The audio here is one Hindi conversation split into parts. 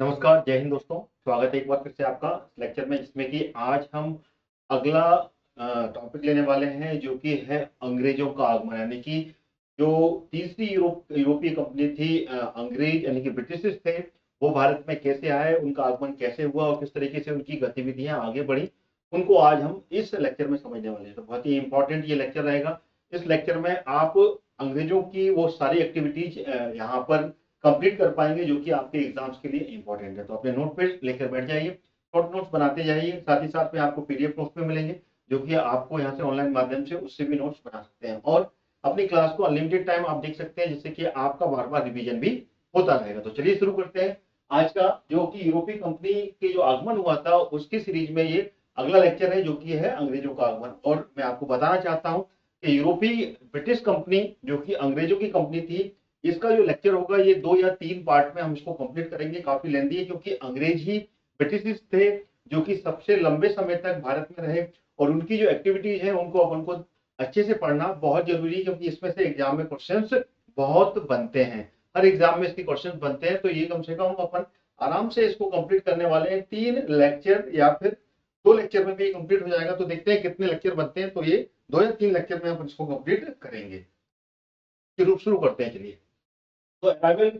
नमस्कार, जय हिंद दोस्तों। स्वागत है एक बार फिर से आपका इस लेक्चर में, जिसमें कि आज हम अगला टॉपिक लेने वाले हैं, जो कि है अंग्रेजों का आगमन। यानी कि जो तीसरी यूरोपीय कंपनी थी, अंग्रेज यानी कि ब्रिटिश थे, वो भारत में कैसे आए, उनका आगमन कैसे हुआ और किस तरीके से उनकी गतिविधियां आगे बढ़ी, उनको आज हम इस लेक्चर में समझने वाले हैं। तो बहुत ही इंपॉर्टेंट ये लेक्चर रहेगा। इस लेक्चर में आप अंग्रेजों की वो सारी एक्टिविटीज यहाँ पर कंप्लीट कर पाएंगे, जो कि आपके एग्जाम्स के लिए इंपॉर्टेंट है। तो अपने नोट पे लेकर बैठ जाइए, शॉर्ट नोट्स बनाते जाइए। साथ ही साथ में आपको पीडीएफ नोट्स में मिलेंगे, जो कि आपको यहाँ से ऑनलाइन माध्यम से उससे भी नोट्स बना सकते हैं। और अपनी क्लास को अनलिमिटेड टाइम आप देख सकते हैं, जिससे कि आपका बार बार रिवीजन भी होता रहेगा। तो चलिए शुरू करते हैं आज का, जो कि यूरोपीय कंपनी के जो आगमन हुआ था उसकी सीरीज में ये अगला लेक्चर है, जो कि है अंग्रेजों का आगमन। और मैं आपको बताना चाहता हूँ कि यूरोपीय ब्रिटिश कंपनी, जो कि अंग्रेजों की कंपनी थी, इसका जो लेक्चर होगा ये 2 या 3 पार्ट में हम इसको कंप्लीट करेंगे। काफी लेंदी है, क्योंकि अंग्रेज ही ब्रिटिश थे जो कि सबसे लंबे समय तक भारत में रहे, और उनकी जो एक्टिविटीज है उनको अपन को अच्छे से पढ़ना बहुत जरूरी है, क्योंकि इसमें से एग्जाम में क्वेश्चंस बहुत बनते हैं। हर एग्जाम में इसके क्वेश्चंस बनते हैं। तो ये कम से कम अपन आराम से इसको कंप्लीट करने वाले हैं 3 लेक्चर, या फिर 2 लेक्चर में भी कंप्लीट हो जाएगा। तो देखते हैं कितने लेक्चर बनते हैं। तो ये 2 या 3 लेक्चर में अपन इसको कंप्लीट करेंगे। शुरू करते हैं, चलिए। तो अराइवल,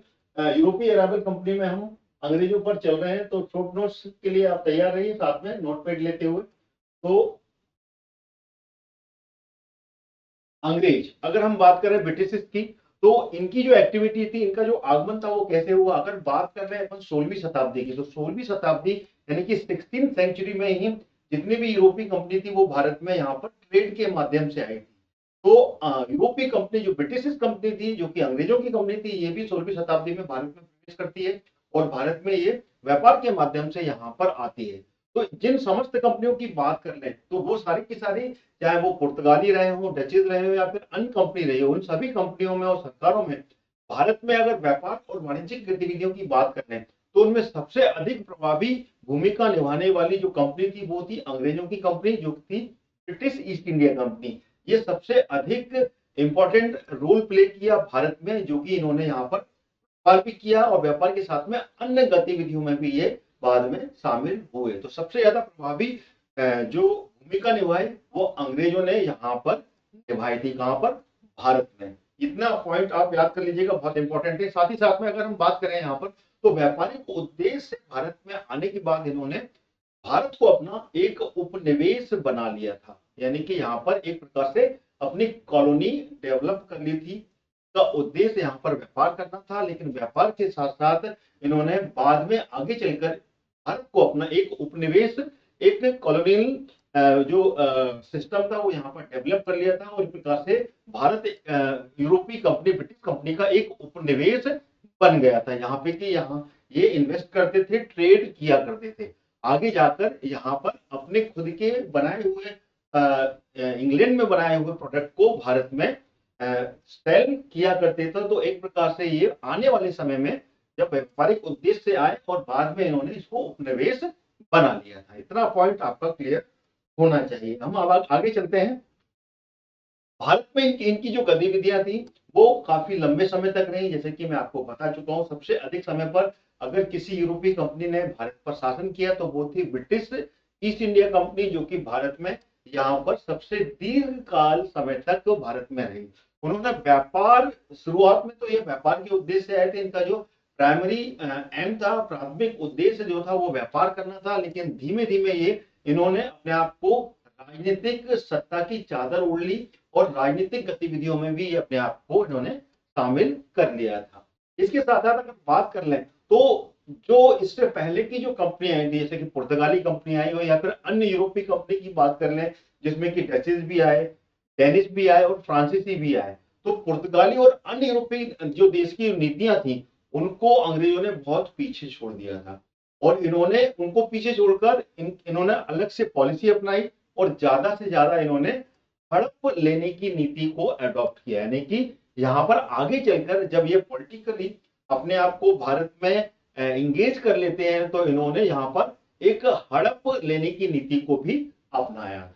यूरोपीय अराइवल कंपनी में हम अंग्रेजों पर चल रहे हैं। तो शॉर्ट नोट्स के लिए आप तैयार रहिए, साथ में नोटपैड लेते हुए। तो अंग्रेज, अगर हम बात करें ब्रिटिश की, तो इनकी जो एक्टिविटी थी, इनका जो आगमन था वो कैसे हुआ। अगर बात कर रहे हैं अपन 16वीं शताब्दी की, तो 16वीं शताब्दी यानी कि 16th सेंचुरी में ही जितनी भी यूरोपीय कंपनी थी वो भारत में यहाँ पर ट्रेड के माध्यम से आई थी। तो यूरोपीय कंपनी, जो ब्रिटिश कंपनी थी, जो कि अंग्रेजों की कंपनी थी, ये भी 16वीं शताब्दी में भारत में प्रवेश करती है, और भारत में ये व्यापार के माध्यम से यहाँ पर आती है। तो जिन समस्त कंपनियों की बात कर लें, तो वो सारी की सारी, चाहे वो पुर्तगाली रहे हो, डचेज रहे हो, या फिर अन्य कंपनी रही हो, उन सभी कंपनियों में और सरकारों में भारत में अगर व्यापार और वाणिज्यिक गतिविधियों की बात कर लें, तो उनमें सबसे अधिक प्रभावी भूमिका निभाने वाली जो कंपनी थी वो थी अंग्रेजों की कंपनी, जो थी ब्रिटिश ईस्ट इंडिया कंपनी। ये सबसे अधिक इंपॉर्टेंट रोल प्ले किया भारत में, जो कि इन्होंने यहाँ पर व्यापार भी किया, और व्यापार के साथ में अन्य गतिविधियों में भी ये बाद में शामिल हुए। तो सबसे ज्यादा प्रभावी जो भूमिका निभाई वो अंग्रेजों ने यहाँ पर निभाई थी। कहाँ पर? भारत में। इतना पॉइंट आप याद कर लीजिएगा, बहुत इंपॉर्टेंट है। साथ ही साथ में अगर हम बात करें यहाँ पर, तो व्यापारिक उद्देश्य से भारत में आने के बाद इन्होंने भारत को अपना एक उपनिवेश बना लिया था। यानी कि यहाँ पर एक प्रकार से अपनी कॉलोनी डेवलप कर ली थी। का उद्देश्य यहाँ पर व्यापार करना था, लेकिन व्यापार के साथ साथ इन्होंने बाद में आगे चलकर भारत को अपना एक उपनिवेश, एक कॉलोनियल जो सिस्टम था वो यहाँ पर डेवलप कर लिया था, और इस प्रकार से भारत यूरोपीय कंपनी, ब्रिटिश कंपनी का एक उपनिवेश बन गया था। यहाँ पे कि यहाँ ये इन्वेस्ट करते थे, ट्रेड किया करते थे। आगे जाकर यहाँ पर अपने खुद के बनाए हुए, इंग्लैंड में बनाए हुए प्रोडक्ट को भारत में सेल किया करते थे। तो एक प्रकार से ये आने वाले समय में जब व्यापारिक उद्देश्य से आए, और बाद में इन्होंने इसको उपनिवेश बना लिया था। इतना पॉइंट आपका क्लियर होना चाहिए। हम अब आगे चलते हैं। भारत में इनकी जो गतिविधियां थी वो काफी लंबे समय तक रही। जैसे कि मैं आपको बता चुका हूं, सबसे अधिक समय पर अगर किसी यूरोपीय कंपनी ने भारत पर शासन किया तो वो थी ब्रिटिश ईस्ट इंडिया कंपनी, जो कि भारत में यहाँ पर सबसे दीर्घ काल समय तक तो भारत में रही। उन्होंने व्यापार, शुरुआत में तो ये व्यापार के उद्देश्य से आए थे। इनका जो प्राइमरी एम था, प्राथमिक उद्देश्य जो था वो व्यापार करना था, लेकिन धीमे धीमे ये इन्होंने अपने आप को राजनीतिक सत्ता की चादर ओढ़ ली, और राजनीतिक गतिविधियों में भी अपने आप को इन्होंने शामिल कर लिया था। इसके साथ साथ अगर बात कर लें, तो जो इससे पहले की जो कंपनियां आई थी, जैसे कि पुर्तगाली कंपनी आई हो, या फिर अन्य यूरोपीय कंपनी की बात कर लें, जिसमें कि डचेस भी आए, डेनिश भी आए, और फ्रांसीसी भी आए। तो पुर्तगाली और अन्य यूरोपीय जो देश की नीतियां थी, उनको अंग्रेजों ने बहुत पीछे छोड़ दिया था, और इन्होंने उनको पीछे छोड़कर इन्होंने अलग से पॉलिसी अपनाई, और ज्यादा से ज्यादा इन्होंने हड़प लेने की नीति को अडॉप्ट किया। यानी कि यहाँ पर आगे चलकर जब ये पॉलिटिकली अपने आप को भारत में इंगेज कर लेते हैं, तो इन्होंने यहाँ पर एक हड़प लेने की नीति को भी अपनाया था।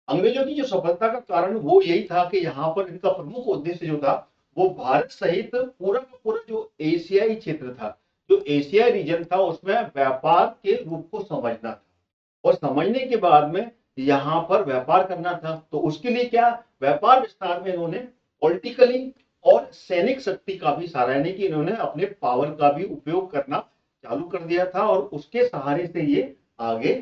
अंग्रेजों की जो सफलता का कारण वो यही था कि यहाँ पर इनका प्रमुख उद्देश्य जो था वो भारत सहित पूरा का पूरा जो एशियाई क्षेत्र था, जो एशिया रीजन था उसमें व्यापार के रूप को समझना था, और समझने के बाद में यहां पर व्यापार करना था। तो उसके लिए क्या, व्यापार विस्तार में इन्होंने पॉलिटिकली और सैनिक शक्ति का भी सहारा, यानी कि इन्होंने अपने पावर का भी उपयोग करना चालू कर दिया था, और उसके सहारे से ये आगे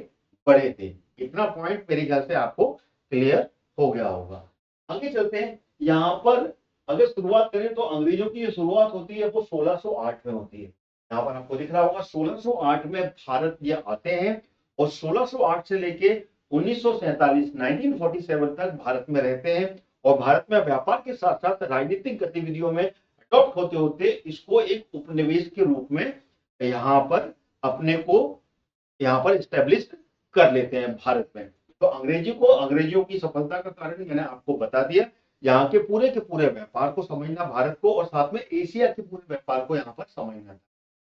बढ़े थे। इतना पॉइंट मेरे ख्याल से आपको क्लियर हो गया होगा। आगे चलते हैं। यहाँ पर अगर शुरुआत करें तो अंग्रेजों की जो शुरुआत होती है वो 1608 में होती है। यहाँ पर आपको दिख रहा होगा 1608 में भारत ये आते हैं, और 1608 से लेके 1947 1947 तक भारत में रहते हैं, और भारत में व्यापार के साथ साथ राजनीतिक गतिविधियों में अडॉप्ट होते होते इसको एक उपनिवेश के रूप में यहाँ पर अपने को यहाँ पर स्टेब्लिश कर लेते हैं भारत में। तो अंग्रेजियों की सफलता का कारण मैंने आपको बता दिया। यहाँ के पूरे व्यापार को समझना भारत को, और साथ में एशिया के पूरे व्यापार को यहाँ पर समझना था।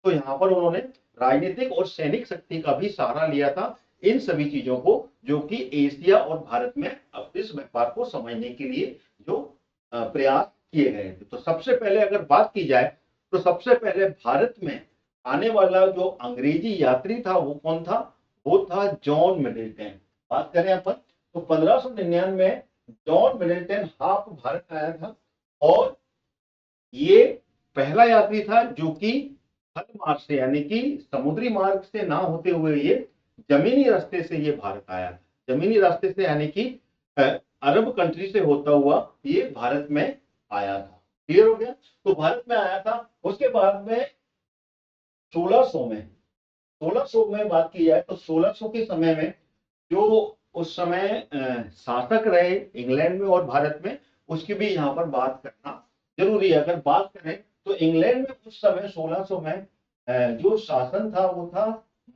तो यहाँ पर उन्होंने राजनीतिक और सैनिक शक्ति का भी सहारा लिया था, इन सभी चीजों को, जो कि एशिया और भारत में इस व्यापार को समझने के लिए जो प्रयास किए गए थे। तो सबसे पहले अगर बात की जाए तो सबसे पहले भारत में आने वाला जो अंग्रेजी यात्री था वो कौन था, वो था जॉन मिडिल्टन। बात करें अपन तो 1599 में जॉन मिडिल्टन हाफ भारत आया था, और ये पहला यात्री था जो कि थल मार्ग से, यानी कि समुद्री मार्ग से ना होते हुए ये जमीनी रास्ते से ये भारत आया था। जमीनी रास्ते से यानी कि अरब कंट्री से होता हुआ ये भारत में आया था। क्लियर हो गया। तो भारत में आया था, उसके बाद में 1600 में 1600 में बात की जाए तो 1600 के समय में जो उस समय शासक रहे इंग्लैंड में और भारत में, उसकी भी यहाँ पर बात करना जरूरी है। अगर बात करें तो इंग्लैंड में उस समय 1600 में जो शासन था वो था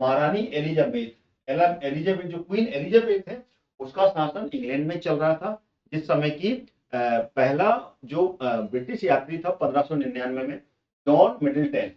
महारानी एलिजाबेथ जो क्वीन एलिजाबेथ है, उसका शासन इंग्लैंड में चल रहा था। जिस समय की पहला जो ब्रिटिश यात्री था 1599 में जॉन मिडिल्टन,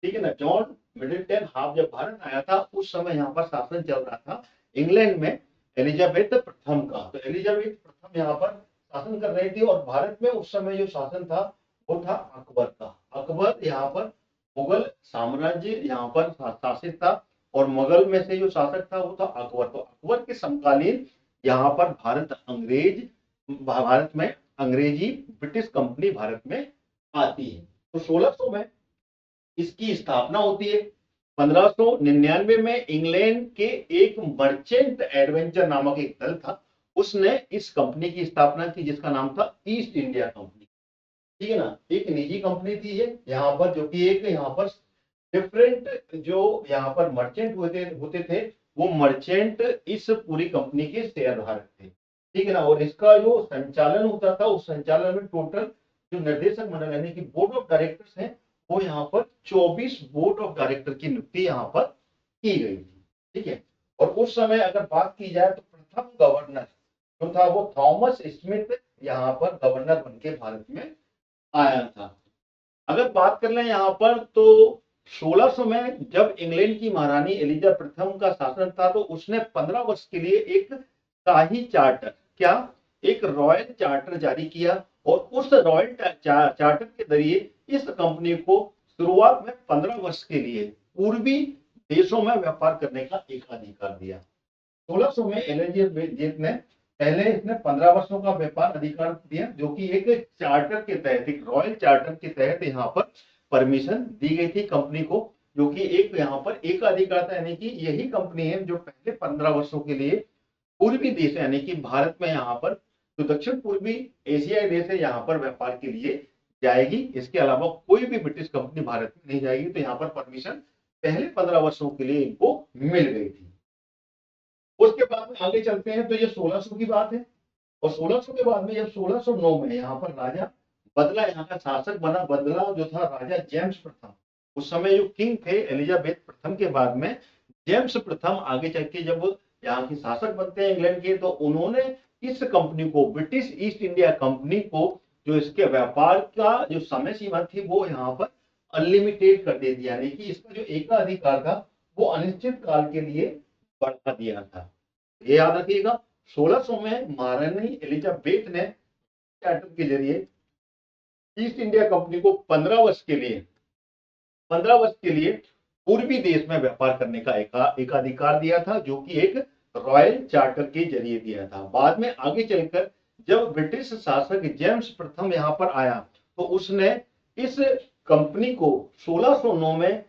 ठीक है ना, जॉन मिडिल्टन हाफ जब भारत आया था उस समय यहाँ पर शासन चल रहा था इंग्लैंड में एलिजाबेथ प्रथम का। तो एलिजाबेथ प्रथम यहाँ पर शासन कर रही थी, और भारत में उस समय जो शासन था वो था अकबर का। अकबर यहाँ पर मुगल साम्राज्य यहाँ पर शासित था, और मुगल में से जो शासक था वो था अकबर। तो अकबर के समकालीन यहाँ पर भारत में अंग्रेजी ब्रिटिश कंपनी भारत में आती है। तो 1600 में इसकी स्थापना होती है। 1599 में इंग्लैंड के एक मर्चेंट एडवेंचर नामक एक दल था, उसने इस कंपनी की स्थापना की जिसका नाम था ईस्ट इंडिया कंपनी। ठीक है ना, एक निजी कंपनी थी ये यहाँ पर, जो कि एक यहाँ पर डिफरेंट जो यहाँ पर मर्चेंट होते थे वो मर्चेंट इस पूरी कंपनी के शेयरधारक थे। ठीक है ना, और इसका जो संचालन होता था उस संचालन में टोटल जो निर्देशक मंडल यानी कि बोर्ड ऑफ डायरेक्टर्स हैं वो यहाँ पर 24 बोर्ड ऑफ डायरेक्टर की नियुक्ति यहाँ पर की गई थी। ठीक है, और उस समय अगर बात की जाए तो प्रथम गवर्नर जो था वो थॉमस स्मिथ यहाँ पर गवर्नर बन के भारत में आया था। अगर बात कर लें यहाँ पर तो 1600 में जब इंग्लैंड की महारानी एलिजा प्रथम का शासन था तो उसने 15 वर्ष के लिए एक शाही चार्टर, क्या, एक रॉयल चार्टर जारी किया, और उस रॉयल चार्टर के जरिए इस कंपनी को शुरुआत में 15 वर्ष के लिए पूर्वी देशों में व्यापार करने का एक अधिकार दिया। 1600 में एलिजाबेथ ने पहले इसने 15 वर्षों का व्यापार अधिकार दिया, जो कि एक चार्टर के तहत, एक रॉयल चार्टर के तहत यहाँ पर परमिशन दी गई थी कंपनी को, जो कि एक यहाँ पर एक अधिकार था, यानी कि यही कंपनी है जो पहले 15 वर्षों के लिए पूर्वी देश यानी कि भारत में यहाँ पर जो दक्षिण पूर्वी एशियाई देश है यहाँ पर व्यापार के लिए जाएगी। इसके अलावा कोई भी ब्रिटिश कंपनी भारत में नहीं जाएगी। तो यहाँ पर परमिशन पहले 15 वर्षों के लिए इनको मिल गई थी। उसके बाद में आगे चलते हैं तो ये 1600 की बात है, और 1600 के बाद में जब 1609 में यहाँ पर राजा बदला, यहाँ का शासक बदला जो था राजा जेम्स प्रथम। उस समय जो किंग थे एलिजाबेथ प्रथम के बाद में जेम्स प्रथम आगे चल के जब यहाँ के शासक बनते हैं इंग्लैंड के, तो उन्होंने इस कंपनी को, ब्रिटिश ईस्ट इंडिया कंपनी को, जो इसके व्यापार का जो समय सीमा थी वो यहाँ पर अनलिमिटेड कर दे दिया, यानी कि इसका जो एकाधिकार था वो अनिश्चित काल के लिए बढ़ा दिया था। ये याद रखिएगा 1600 में महारानी एलिजाबेथ ने चार्टर के जरिए ईस्ट इंडिया कंपनी को 15 वर्ष के लिए 15 वर्ष के लिए पूर्वी देश में व्यापार करने का एक अधिकार दिया था, जो कि एक रॉयल चार्टर के जरिए दिया था। बाद में आगे चलकर जब ब्रिटिश शासक जेम्स प्रथम यहाँ पर आया तो उसने इस कंपनी को 1609 में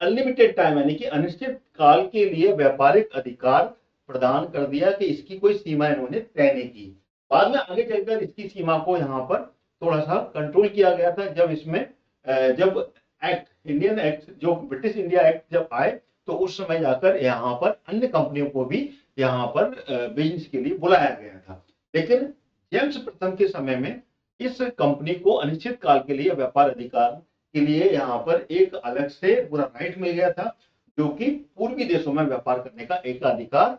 अनलिमिटेड टाइम यानी कि अनिश्चित काल के लिए व्यापारिक अधिकार प्रदान कर दिया कि इसकी कोई सीमा इन्होंने तय नहीं की। बाद में आगे चलकर इसकी सीमा को यहाँ पर थोड़ा सा कंट्रोल किया गया था, जब इसमें जब एक्ट, इंडियन एक्ट, जो ब्रिटिश इंडिया एक्ट जब आए तो उस समय जाकर यहाँ पर अन्य कंपनियों को भी यहाँ पर बिजनेस के लिए बुलाया गया था। लेकिन जेम्स प्रथम के समय में इस कंपनी को अनिश्चित काल के लिए व्यापार अधिकार के लिए यहाँ पर एक अलग से पूरा राइट मिल गया था, जो कि पूर्वी देशों में व्यापार करने का एक अधिकार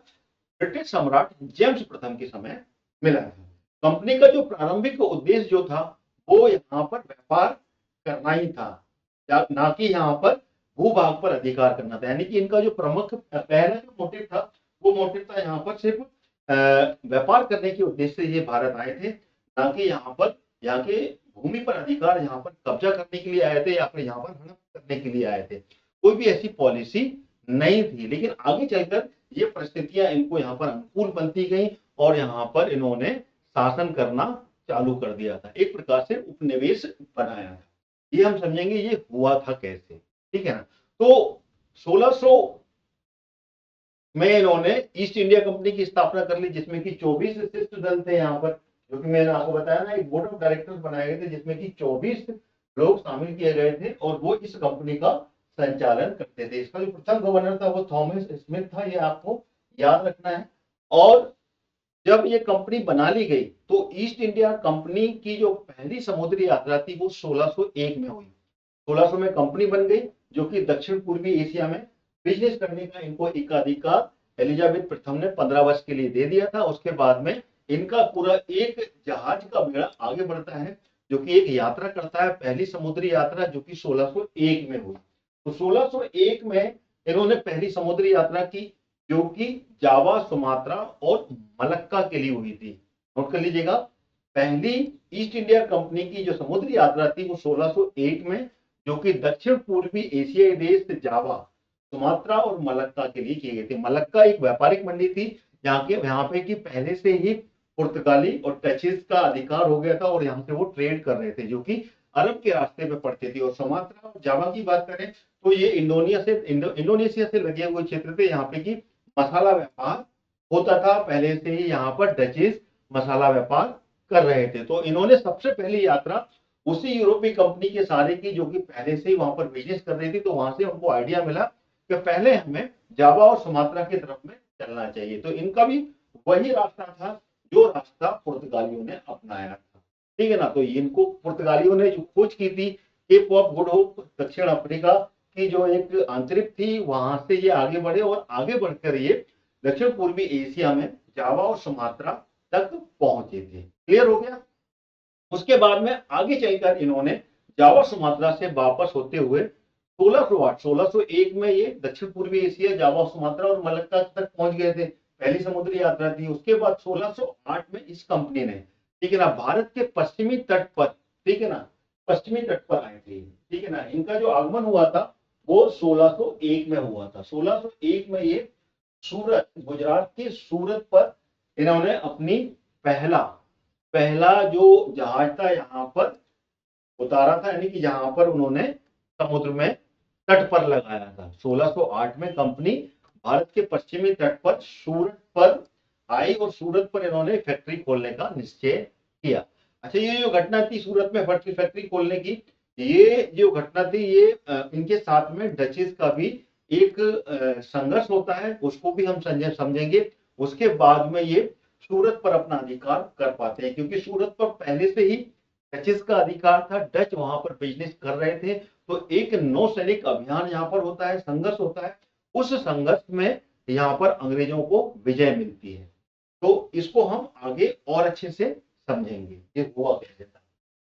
ब्रिटिश सम्राट जेम्स प्रथम के समय मिला था। कंपनी का जो प्रारंभिक उद्देश्य जो था वो यहाँ पर व्यापार करना ही था, ना कि यहाँ पर भूभाग पर अधिकार करना था। यानी कि इनका जो प्रमुख पहला जो मोटिव था वो मोटिव था यहाँ पर सिर्फ व्यापार करने के उद्देश्य से ये भारत आए थे, ना कि यहाँ पर यहाँ के भूमि पर अधिकार यहाँ पर कब्जा करने के लिए आए थे या फिर यहाँ पर हड़प करने के लिए आए थे। कोई भी ऐसी पॉलिसी नहीं थी। लेकिन आगे चलकर ये परिस्थितियां इनको यहाँ पर अनुकूल बनती गई और यहाँ पर इन्होंने शासन करना चालू कर दिया था, एक प्रकार से उपनिवेश बनाया था। ये हम समझेंगे ये हुआ था कैसे, ठीक है ना। तो 1600 में इन्होंने ईस्ट इंडिया कंपनी की स्थापना कर ली, जिसमें कि 24 शिष्ट दल थे यहाँ पर, जो कि मैंने आपको बताया ना, एक बोर्ड ऑफ डायरेक्टर्स बनाए गए थे जिसमें कि 24 लोग शामिल किए गए थे और वो इस कंपनी का संचालन करते थे। इसका जो प्रथम गवर्नर था वो थॉमस स्मिथ था, ये आपको याद रखना है। और जब ये कंपनी बना ली गई तो ईस्ट इंडिया कंपनी की जो पहली समुद्री यात्रा थी वो 1601 में हुई। 1600 में कंपनी बन गई, जो कि दक्षिण पूर्वी एशिया में बिजनेस करने का इनको एकाधिकार एलिजाबेथ प्रथम ने 15 वर्ष के लिए दे दिया था। उसके बाद में इनका पूरा एक जहाज का बेड़ा आगे बढ़ता है, जो कि एक यात्रा करता है, पहली समुद्री यात्रा, जो कि 1601 में हुई। तो 1601 में इन्होंने पहली समुद्री यात्रा की, जो कि जावा, सुमात्रा और मलक्का के लिए हुई थी। नोट कर लीजिएगा, पहली ईस्ट इंडिया कंपनी की जो समुद्री यात्रा थी वो 1601 में, जो कि दक्षिण पूर्वी एशियाई देश जावा, सुमात्रा और मलक्का के लिए की गई थी। मलक्का एक व्यापारिक मंडी थी यहाँ पे कि पहले से ही पुर्तगाली और डचेस का अधिकार हो गया था और यहाँ से वो ट्रेड कर रहे थे, जो कि अरब के रास्ते पे पड़ती थी। और सुमात्रा और जावा की बात करें तो ये इंडोनेशिया से लगे हुए क्षेत्र थे, यहाँ पे की मसाला व्यापार होता था। पहले से ही यहाँ पर डचेस मसाला व्यापार कर रहे थे। तो इन्होंने सबसे पहली यात्रा उसी यूरोपीय कंपनी के सारे की, जो कि पहले से ही वहां पर बिजनेस कर रही थी। तो वहां से उनको आइडिया मिला कि पहले हमें जावा और सुमात्रा की तरफ में चलना चाहिए। तो इनका भी वही रास्ता था जो रास्ता पुर्तगालियों ने अपनाया था, ठीक है ना। तो इनको पुर्तगालियों ने जो खोज की थी केप ऑफ गुड होप, दक्षिण अफ्रीका की जो एक आंतरिक थी, वहां से ये आगे बढ़े और आगे बढ़कर ये दक्षिण पूर्वी एशिया में जावा और सुमात्रा तक पहुंचे थे। क्लियर हो गया। उसके बाद में आगे चलकर इन्होंने जावा सुमात्रा से वापस होते हुए 1601 में ये दक्षिण पूर्वी एशिया, जावा, सुमात्रा और मलक्का तक पहुंच गए थे। पहली समुद्री यात्रा थी। उसके बाद 1608 में इस कंपनी ने, ठीक है ना, भारत के पश्चिमी तट पर, ठीक है ना, पश्चिमी तट पर आए थे, ठीक है ना। इनका जो आगमन हुआ था वो 1601 में हुआ था। 1601 में ये सूरत, गुजरात के सूरत पर इन्होंने अपनी पहला जो जहाज था यहाँ पर उतारा था, यानी कि यहाँ पर उन्होंने समुद्र में तट पर लगाया था। 1608 में कंपनी भारत के पश्चिमी तट पर सूरत पर आई और सूरत पर इन्होंने फैक्ट्री खोलने का निश्चय किया। अच्छा, ये जो घटना थी सूरत में फैक्ट्री खोलने की, ये जो घटना थी ये इनके साथ में डचेस का भी एक संघर्ष होता है, उसको भी हम समझेंगे। उसके बाद में ये सूरत पर अपना अधिकार कर पाते हैं, क्योंकि सूरत पर पहले से ही डचेस का अधिकार था, डच वहां पर बिजनेस कर रहे थे। तो एक नौसैनिक अभियान यहाँ पर होता है, संघर्ष होता है। उस संघर्ष में यहाँ पर अंग्रेजों को विजय मिलती है। तो इसको हम आगे और अच्छे से समझेंगे ये हुआ कैसे था।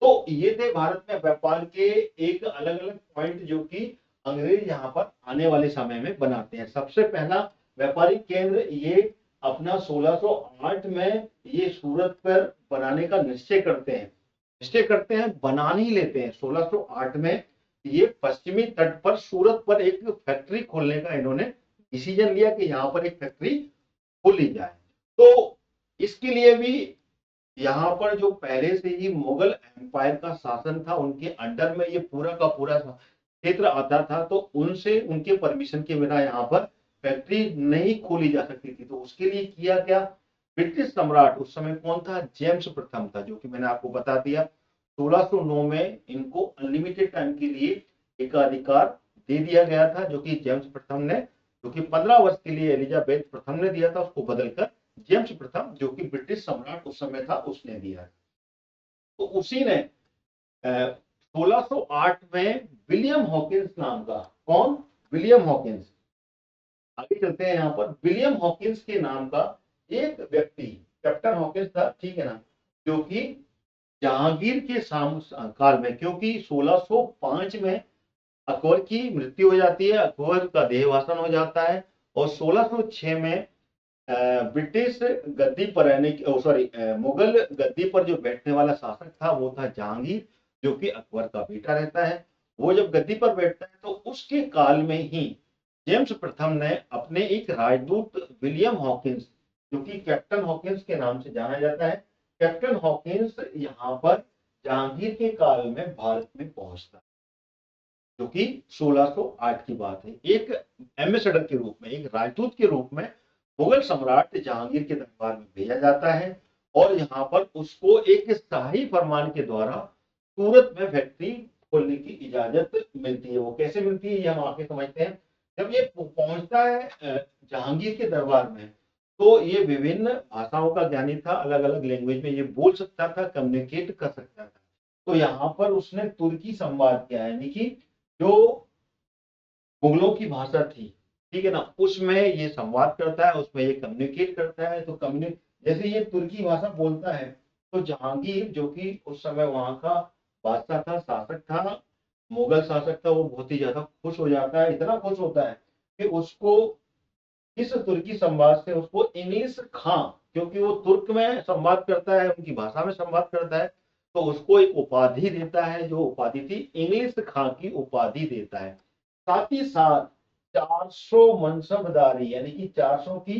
तो ये थे भारत में व्यापार के एक अलग अलग पॉइंट, जो कि अंग्रेज यहाँ पर आने वाले समय में बनाते हैं। सबसे पहला व्यापारिक केंद्र ये अपना 1608 में ये सूरत पर बनाने का निश्चय करते हैं, बना नहीं लेते हैं। 1608 में ये पश्चिमी तट पर सूरत पर एक फैक्ट्री खोलने का इन्होंने डिसीजन लिया कि यहाँ पर एक फैक्ट्री खोली जाए। तो इसके लिए भी यहाँ पर जो पहले से ही मुगल एम्पायर का शासन था, उनके अंडर में ये पूरा का पूरा क्षेत्र आता था, तो उनसे उनके परमिशन के बिना यहाँ पर फैक्ट्री नहीं खोली जा सकती थी। तो उसके लिए किया क्या, ब्रिटिश सम्राट उस समय कौन था, जेम्स प्रथम था, जो कि मैंने आपको बता दिया 1609 में इनको अनलिमिटेड टाइम के लिए एकाधिकार दे दिया गया था, जो कि जेम्स प्रथम ने, जो कि 15 वर्ष के लिए एलिजाबेथ प्रथम ने दिया था, उसको बदलकर जेम्स प्रथम, जो कि ब्रिटिश सम्राट उस समय था, उसने दिया। तो उसी ने 1608 में विलियम हॉकिंस नाम का, कौन, विलियम हॉकिंस, आगे चलते हैं यहाँ पर, विलियम हॉकिंस के नाम का एक व्यक्ति, कैप्टन हॉकिंस था, ठीक है ना, जो कि जहांगीर के काल में, क्योंकि 1605 में अकबर की मृत्यु हो जाती है, अकबर का देहवासन हो जाता है, और 1606 में ब्रिटिश गद्दी पर रहने की, सॉरी, मुगल गद्दी पर जो बैठने वाला शासक था वो था जहांगीर, जो कि अकबर का बेटा रहता है। वो जब गद्दी पर बैठता है तो उसके काल में ही जेम्स प्रथम ने अपने एक राजदूत विलियम हॉकिंस, जो कि कैप्टन हॉकिंस के नाम से जाना जाता है, कैप्टन हॉकिंस यहाँ पर जहांगीर के काल में भारत में पहुंचता है, जो कि 1608 की बात है। एक एम्बेसडर के रूप में, एक राजदूत के रूप में मुगल सम्राट जहांगीर के दरबार में भेजा जाता है, और यहाँ पर उसको एक शाही फरमान के द्वारा सूरत में फैक्ट्री खोलने की इजाजत मिलती है। वो कैसे मिलती है ये हम आगे समझते हैं। जब ये पहुंचता है जहांगीर के दरबार में, तो ये विभिन्न भाषाओं का ज्ञानी था, अलग अलग लैंग्वेज में ये बोल सकता था, कम्युनिकेट कर सकता था। तो यहाँ पर उसने तुर्की संवाद किया, यानी कि जो मुगलों की भाषा थी, ठीक है ना, उसमें ये संवाद करता है, उसमें ये कम्युनिकेट करता है। तो जैसे ये तुर्की भाषा बोलता है, तो जहांगीर, जो कि उस समय वहां का बादशाह था, शासक था, मुगल शासक था, वो बहुत ही ज्यादा खुश हो जाता है, इतना खुश होता है कि उसको इस तुर्की संवाद से उसको इंग्लिश खां, क्योंकि वो तुर्क में संवाद करता है, उनकी भाषा में संवाद करता है, तो उसको एक उपाधि देता है, जो उपाधि थी इंग्लिश खां की उपाधि देता है। साथ ही साथ 400 मनसबदारी, यानी कि 400 की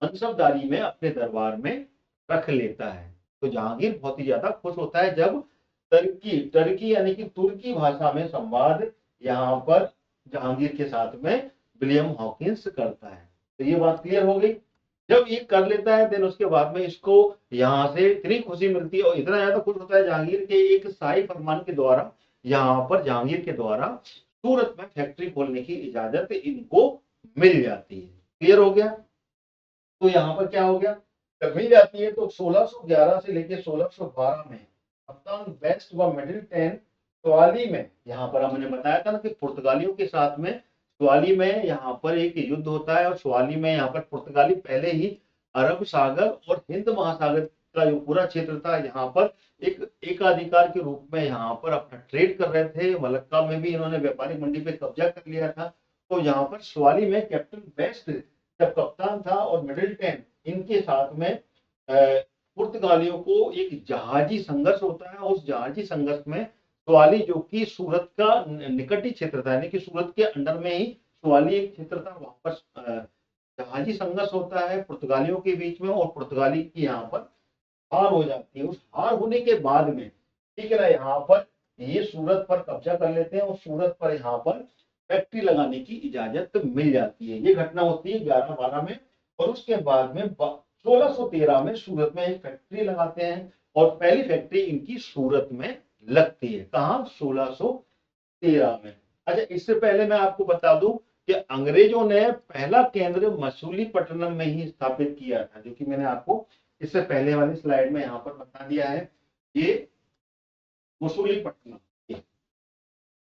मनसबदारी में अपने दरबार में रख लेता है। तो जहांगीर बहुत ही ज्यादा खुश होता है जब टर्की टर्की यानी कि तुर्की भाषा में संवाद यहाँ पर जहांगीर के साथ में विलियम हॉकिंस करता है। तो ये बात क्लियर हो गई। जब ये कर लेता है, देन उसके बाद में इसको यहाँ से इतनी खुशी मिलती है, और इतना ज्यादा खुश होता है जहांगीर के एक शाही फरमान के द्वारा, यहाँ पर जहांगीर के द्वारा सूरत में फैक्ट्री खोलने की इजाजत इनको मिल जाती है। क्लियर हो गया। तो यहाँ पर क्या हो गया, जब मिल जाती है तो 1611 से लेकर 1612 में कप्तान बेस्ट व मिडिलटन स्वाली में, यहाँ पर हमने बताया था ना कि पुर्तगालियों के साथ में स्वाली में यहाँ पर एक युद्ध होता है, और स्वाली में यहाँ पर पुर्तगाली पहले ही अरब सागर और हिंद महासागर का जो पूरा क्षेत्र था, यहाँ पर एक एकाधिकार के रूप में यहाँ पर अपना ट्रेड कर रहे थे। मलक्का में भी इन्होंने व्यापारिक मंडी पे कब्जा कर लिया था। तो यहाँ पर स्वाली में कैप्टन बेस्ट जब कप्तान था, और मिडिलटन इनके साथ में पुर्तगालियों को एक जहाजी संघर्ष होता है। उस जहाजी संघर्ष में स्वाली, जो कि सूरत का निकटी क्षेत्र था, यानी कि सूरत के अंडर में ही स्वाली एक क्षेत्र था, वहां पर जहाजी संघर्ष होता है पुर्तगालियों के बीच में, और पुर्तगाली की यहाँ पर हार हो जाती है। उस हार होने के बाद में, ठीक है ना, यहाँ पर ये सूरत पर कब्जा कर लेते हैं, और सूरत पर यहाँ पर फैक्ट्री लगाने की इजाजत मिल जाती है। ये घटना होती है 11-12 में, और उसके बाद में 1613 में सूरत में एक फैक्ट्री लगाते हैं, और पहली फैक्ट्री इनकी सूरत में लगती है। कहाँ, 1613 में। अच्छा, इससे पहले मैं आपको बता दूं कि अंग्रेजों ने पहला केंद्र मसूलीपट्टनम में ही स्थापित किया था, जो कि मैंने आपको इससे पहले वाली स्लाइड में यहाँ पर बता दिया है। ये मसूलीपट्टनम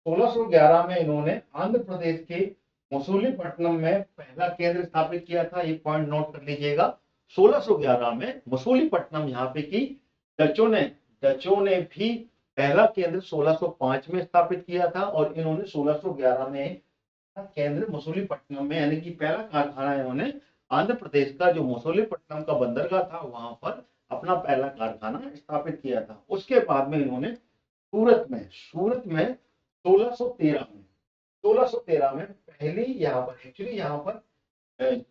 1611 में इन्होंने आंध्र प्रदेश के मसूलीपट्टनम में पहला केंद्र स्थापित किया था। ये पॉइंट नोट कर लीजिएगा, 1611 में मसूलीपट्टनम यहाँ पे की डचों ने भी पहला केंद्र 1605 में स्थापित किया था, और इन्होंने 1611 में केंद्र मसूलीपट्टनम में, यानी कि पहला कारखाना इन्होंने आंध्र प्रदेश का जो मसूलीपट्टनम का बंदरगाह था वहां पर अपना पहला कारखाना स्थापित किया था। उसके बाद में इन्होंने सूरत में 1613 में 1613 में पहली यहाँ पर एक्चुअली यहाँ पर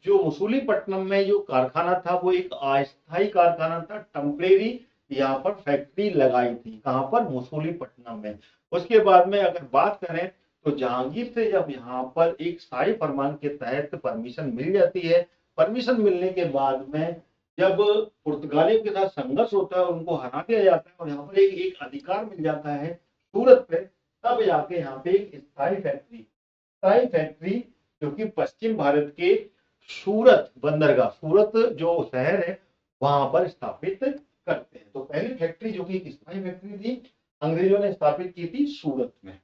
जो मसूलीपट्टनम में जो कारखाना था वो एक अस्थायी कारखाना था, टेम्परेरी यहाँ पर फैक्ट्री लगाई थी। कहाँ पर? मसूलीपट्टनम में। उसके बाद में अगर बात करें तो जहांगीर से जब यहाँ पर एक स्थायी फरमान के तहत परमिशन मिल जाती है, परमिशन मिलने के बाद में जब पुर्तगालियों के साथ संघर्ष होता है, उनको हरा दिया जाता है और यहाँ पर एक अधिकार मिल जाता है सूरत पे, तब जाके यहाँ पे एक स्थायी फैक्ट्री जो कि पश्चिम भारत के सूरत बंदरगाह, सूरत जो शहर है वहां पर स्थापित करते हैं। तो पहली फैक्ट्री जो कि स्थायी फैक्ट्री थी, अंग्रेजों ने स्थापित की थी सूरत में।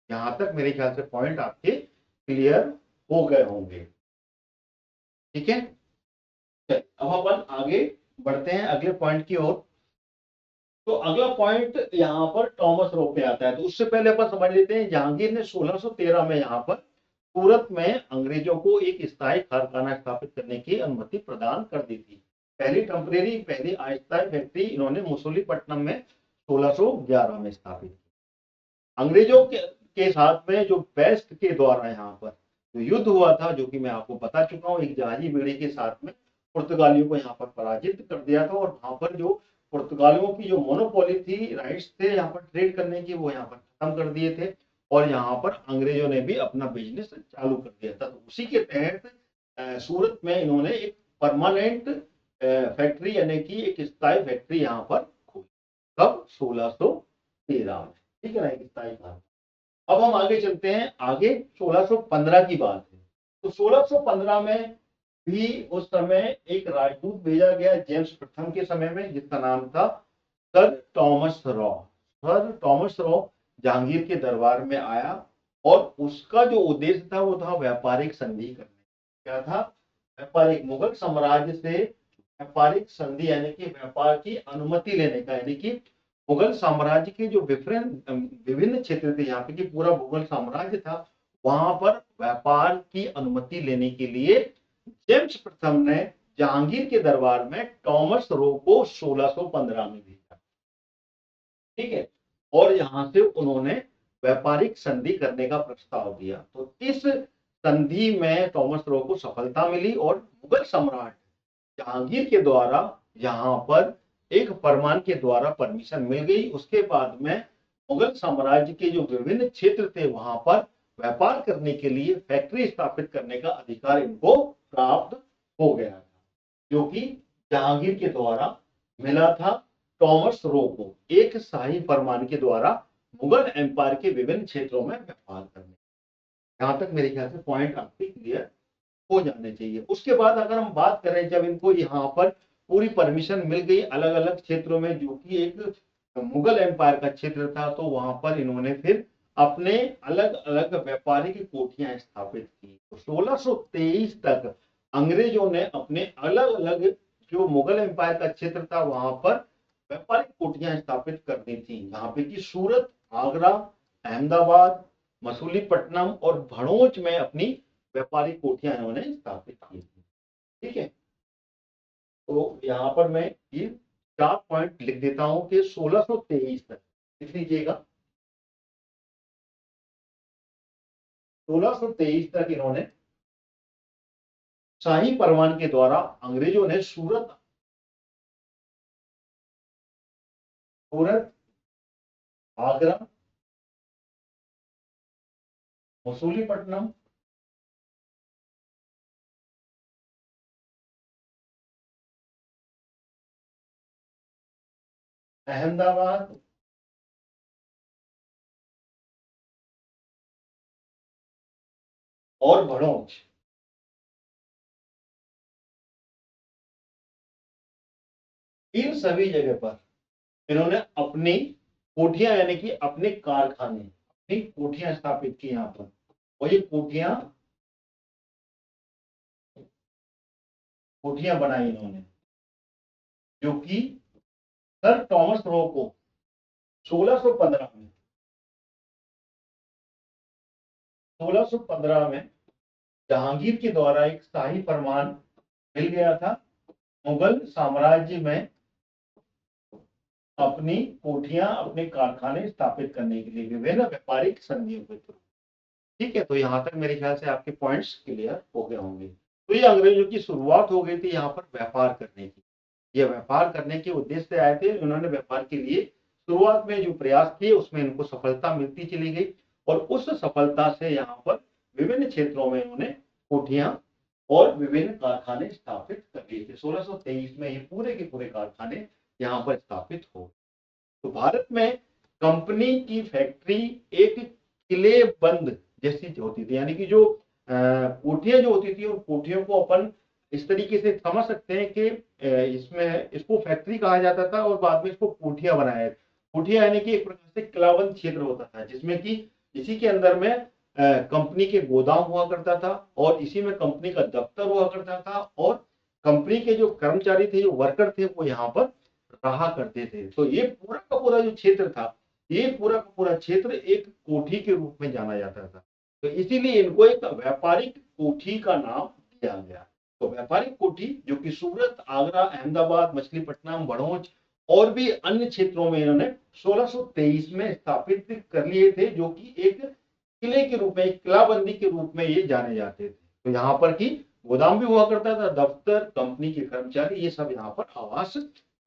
यहां तक मेरे ख्याल से पॉइंट आपके क्लियर हो गए होंगे। ठीक है, अब अपन आगे बढ़ते हैं अगले पॉइंट की ओर। तो अगला पॉइंट यहाँ पर टॉमस रो पे आता है। तो उससे पहले अपन समझ लेते हैं जहांगीर ने 1613 में यहाँ पर सूरत में अंग्रेजों को एक स्थायी कारखाना स्थापित करने की अनुमति प्रदान कर दी थी। पहली अस्थायी फैक्ट्री इन्होंने मसूलीपट्टनम में 1611 में स्थापित की। अंग्रेजों के साथ में जो बेस्ट के द्वारा यहाँ पर जो युद्ध हुआ था, जो कि मैं आपको बता चुका हूँ, एक जहाजी बेड़े के साथ में पुर्तगालियों को यहाँ पर पराजित कर दिया था। और वहां पर जो पुर्तगालियों की जो मोनोपोली थी, राइट्स थे यहाँ पर ट्रेड करने की, वो यहाँ पर खत्म कर दिए थे और यहाँ पर अंग्रेजों ने भी अपना बिजनेस चालू कर दिया था। तो उसी के तहत सूरत में इन्होंने एक परमानेंट फैक्ट्री यानी कि एक स्थायी फैक्ट्री यहाँ पर खोली। कब? 1613 में। ठीक है ना, एक स्थायी कारखाना। अब हम आगे चलते हैं, आगे 1615 की बात है। तो 1615 में भी उस समय एक राजदूत भेजा गया जेम्स प्रथम के समय में, जिसका नाम था sir Thomas raw. Sir Thomas raw Jahangir के दरबार में आया और उसका जो उद्देश्य था वो था व्यापारिक संधि करने। क्या था? व्यापारिक, मुगल साम्राज्य से व्यापारिक संधि यानी कि व्यापार की अनुमति लेने का। यानी कि मुगल साम्राज्य के जो विभिन्न क्षेत्र थे, यहाँ पे कि पूरा मुगल साम्राज्य था, वहां पर व्यापार की अनुमति लेने के लिए जेम्स प्रथम ने जहांगीर के दरबार में टॉमस रो को 1615 में भेजा। ठीक है, और यहां से उन्होंने व्यापारिक संधि करने का प्रस्ताव दिया। तो इस संधि में टॉमस रो को सफलता मिली और मुगल सम्राट जहांगीर के द्वारा यहाँ पर एक फरमान के द्वारा परमिशन मिल गई। उसके बाद में मुगल साम्राज्य के जो विभिन्न क्षेत्र थे वहां पर व्यापार करने के लिए फैक्ट्री स्थापित करने का अधिकार इनको प्राप्त हो गया था, जो कि जहांगीर के द्वारा मिला था टॉमस रो को एक शाही फरमान के द्वारा मुगल एम्पायर के विभिन्न क्षेत्रों में व्यापार करने। यहां तक मेरे ख्याल से पॉइंट आपके क्लियर हो जाने चाहिए। उसके बाद अगर हम बात करें, जब इनको यहाँ पर पूरी परमिशन मिल गई अलग अलग क्षेत्रों में, जो कि एक मुगल एम्पायर का क्षेत्र था, तो वहां पर इन्होंने फिर अपने अलग अलग व्यापारिक कोठियां स्थापित की। तो 1623 तक अंग्रेजों ने अपने अलग अलग जो मुगल एम्पायर का क्षेत्र था वहां पर व्यापारिक कोठियां स्थापित कर दी थी। यहाँ पे कि सूरत, आगरा, अहमदाबाद, मसूलीपट्टनम और भड़ोच में अपनी व्यापारिक कोठियां इन्होंने स्थापित की थी। ठीक है, तो यहां पर मैं ये 4 पॉइंट लिख देता हूं कि 1623 तक लिख लीजिएगा। 1623 तक इन्होंने शाही परवान के द्वारा अंग्रेजों ने सूरत, आगरा, मसूलीपट्टनम, अहमदाबाद और भड़ोच, इन सभी जगह पर इन्होंने अपनी कोठियां यानी कि अपने कारखाने, अपनी कोठियां स्थापित की यहाँ पर। और ये कोठियां बनाई इन्होंने, जो कि सर टॉमस रो को 1615 में जहांगीर के द्वारा एक शाही फरमान मिल गया था। मुगल साम्राज्य में अपनी कोठियां, अपने कारखाने स्थापित करने के लिए विभिन्न व्यापारिक संधियों के थ्रू। ठीक है, तो यहां तक मेरे ख्याल से आपके पॉइंट्स क्लियर हो गए होंगे। तो ये अंग्रेजों की शुरुआत हो गई थी यहाँ पर व्यापार करने की। ये व्यापार करने के उद्देश्य से आए थे। उन्होंने व्यापार के लिए शुरुआत में जो प्रयास किए उसमें इनको सफलता मिलती चली गई, और उस सफलता से यहाँ पर विभिन्न क्षेत्रों में उन्होंने कोठियां और विभिन्न कारखाने स्थापित कर लिए थे। 1623 में ये पूरे के पूरे कारखाने यहाँ पर स्थापित हो। तो भारत में कंपनी की फैक्ट्री एक किले बंद जैसी होती थी, यानी कि जो कोठियां जो होती थी, उन कोठियों को अपन इस तरीके से समझ सकते हैं कि इसमें इसको फैक्ट्री कहा जाता था और बाद में इसको कोठियां बनाया। कोठियां यानी कि एक प्रकार से किलाबंद क्षेत्र होता था, जिसमें कि इसी के अंदर में कंपनी के गोदाम हुआ करता था, और इसी में कंपनी का दफ्तर हुआ करता था, और कंपनी के जो कर्मचारी थे, जो वर्कर थे, वो यहाँ पर रहा करते थे। तो ये पूरा का पूरा जो क्षेत्र था, ये पूरा का पूरा क्षेत्र एक कोठी के रूप में जाना जाता था। तो इसीलिए इनको एक व्यापारिक कोठी का नाम दिया गया। तो व्यापारिक कोठी जो कि सूरत, आगरा, अहमदाबाद, मछलीपट्टनम, भड़ोच और भी अन्य क्षेत्रों में इन्होंने 1623 में स्थापित कर लिए थे, जो कि एक किले के रूप में, एक किलाबंदी के रूप में ये जाने जाते थे। तो यहाँ पर की गोदाम भी हुआ करता था, दफ्तर, कंपनी के कर्मचारी, ये सब यहाँ पर आवास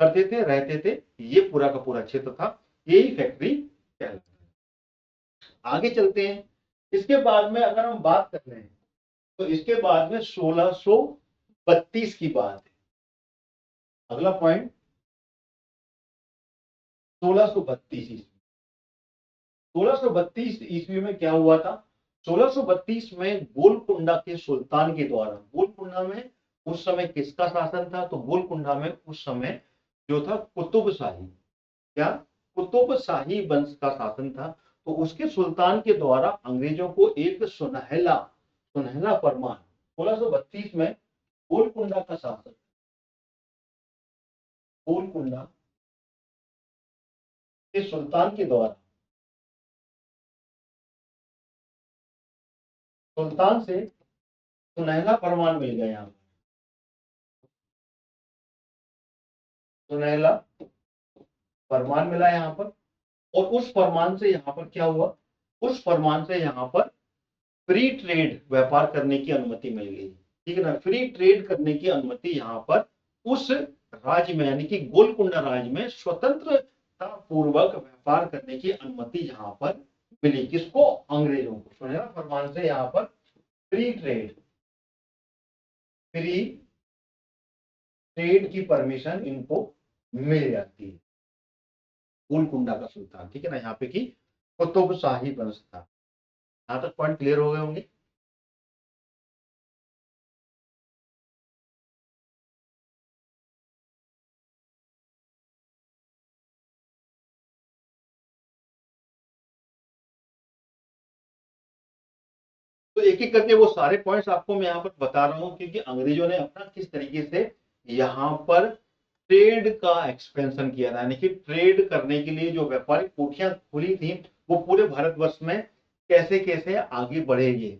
करते थे, रहते थे। ये पूरा का पूरा क्षेत्र था, यही फैक्ट्री कहलाता है। आगे चलते हैं। इसके बाद में अगर हम बात कर रहे हैं, तो इसके बाद में 1632 की बात है। अगला पॉइंट 1632 ईस्वी। 1632 ईस्वी में क्या हुआ था? 1632 में गोलकुंडा के सुल्तान के द्वारा, गोलकुंडा में उस समय किसका शासन था? तो गोलकुंडा में उस समय जो था कुतुब शाही, क्या कुतुब शाही वंश का शासन था। तो उसके सुल्तान के द्वारा अंग्रेजों को एक सुनहला सुनहला फरमान 1632 में गोलकुंडा का शासन, गोलकुंडा के सुल्तान के द्वारा, सुल्तान से सुनहला फरमान मिल गया। यहाँ सुनहला फरमान मिला यहाँ पर, और उस फरमान से यहाँ पर क्या हुआ? उस फरमान से यहाँ पर फ्री ट्रेड, व्यापार करने की अनुमति मिल गई। ठीक है ना, फ्री ट्रेड करने की अनुमति यहाँ पर उस राज्य में, यानी कि गोलकुंडा राज्य में स्वतंत्रता पूर्वक व्यापार करने की अनुमति यहाँ पर मिली। किसको? अंग्रेजों को। सुनहरा फरमान से यहाँ पर फ्री ट्रेड, फ्री ट्रेड की परमिशन इनको मिल जाती है। गोलकुंडा का सुल्तान, ठीक है ना, यहाँ पे की कुतुब शाही वंश था। यहाँ तक पॉइंट क्लियर हो गए होंगे। तो एक एक करके वो सारे पॉइंट्स आपको मैं यहाँ पर बता रहा हूँ, क्योंकि अंग्रेजों ने अपना किस तरीके से यहाँ पर ट्रेड का एक्सपेंशन किया था, यानी कि ट्रेड करने के लिए जो व्यापारिक कोठियां खुली थी, वो पूरे भारतवर्ष में कैसे कैसे आगे बढ़ेगी।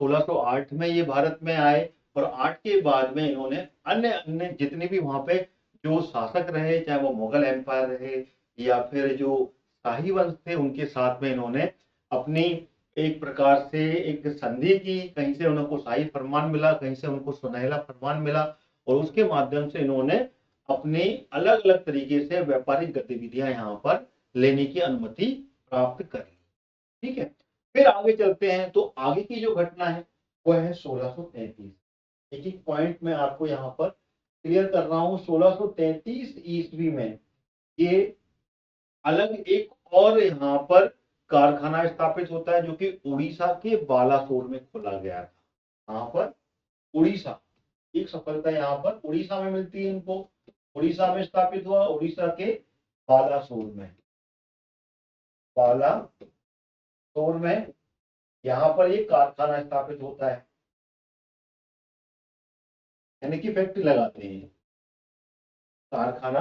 1608 में ये भारत में आए, और 8 के बाद में इन्होंने अन्य अन्य जितने भी वहां पे जो शासक रहे, चाहे वो मुगल एम्पायर रहे या फिर जो शाही वंश थे, उनके साथ में इन्होंने अपनी एक प्रकार से एक संधि की। कहीं से उनको शाही फरमान मिला, कहीं से उनको सुनहला फरमान मिला, और उसके माध्यम से इन्होंने अपने अलग अलग तरीके से व्यापारिक गतिविधियां यहाँ पर लेने की अनुमति प्राप्त कर ली। ठीक है, फिर आगे चलते हैं। तो आगे की जो घटना है वो है 1633। एक एक पॉइंट में आपको यहाँ पर क्लियर कर रहा हूँ। 1633 ईस्वी में ये अलग एक और यहाँ पर कारखाना स्थापित होता है, जो कि उड़ीसा के बालासोर में खोला गया था। यहाँ पर उड़ीसा, एक सफलता यहाँ पर उड़ीसा में मिलती है इनको। उड़ीसा में स्थापित हुआ, उड़ीसा के बालासोर में, बालासोर में यहाँ पर ये कारखाना स्थापित होता है, यानी कि फैक्ट्री लगाते हैं, कारखाना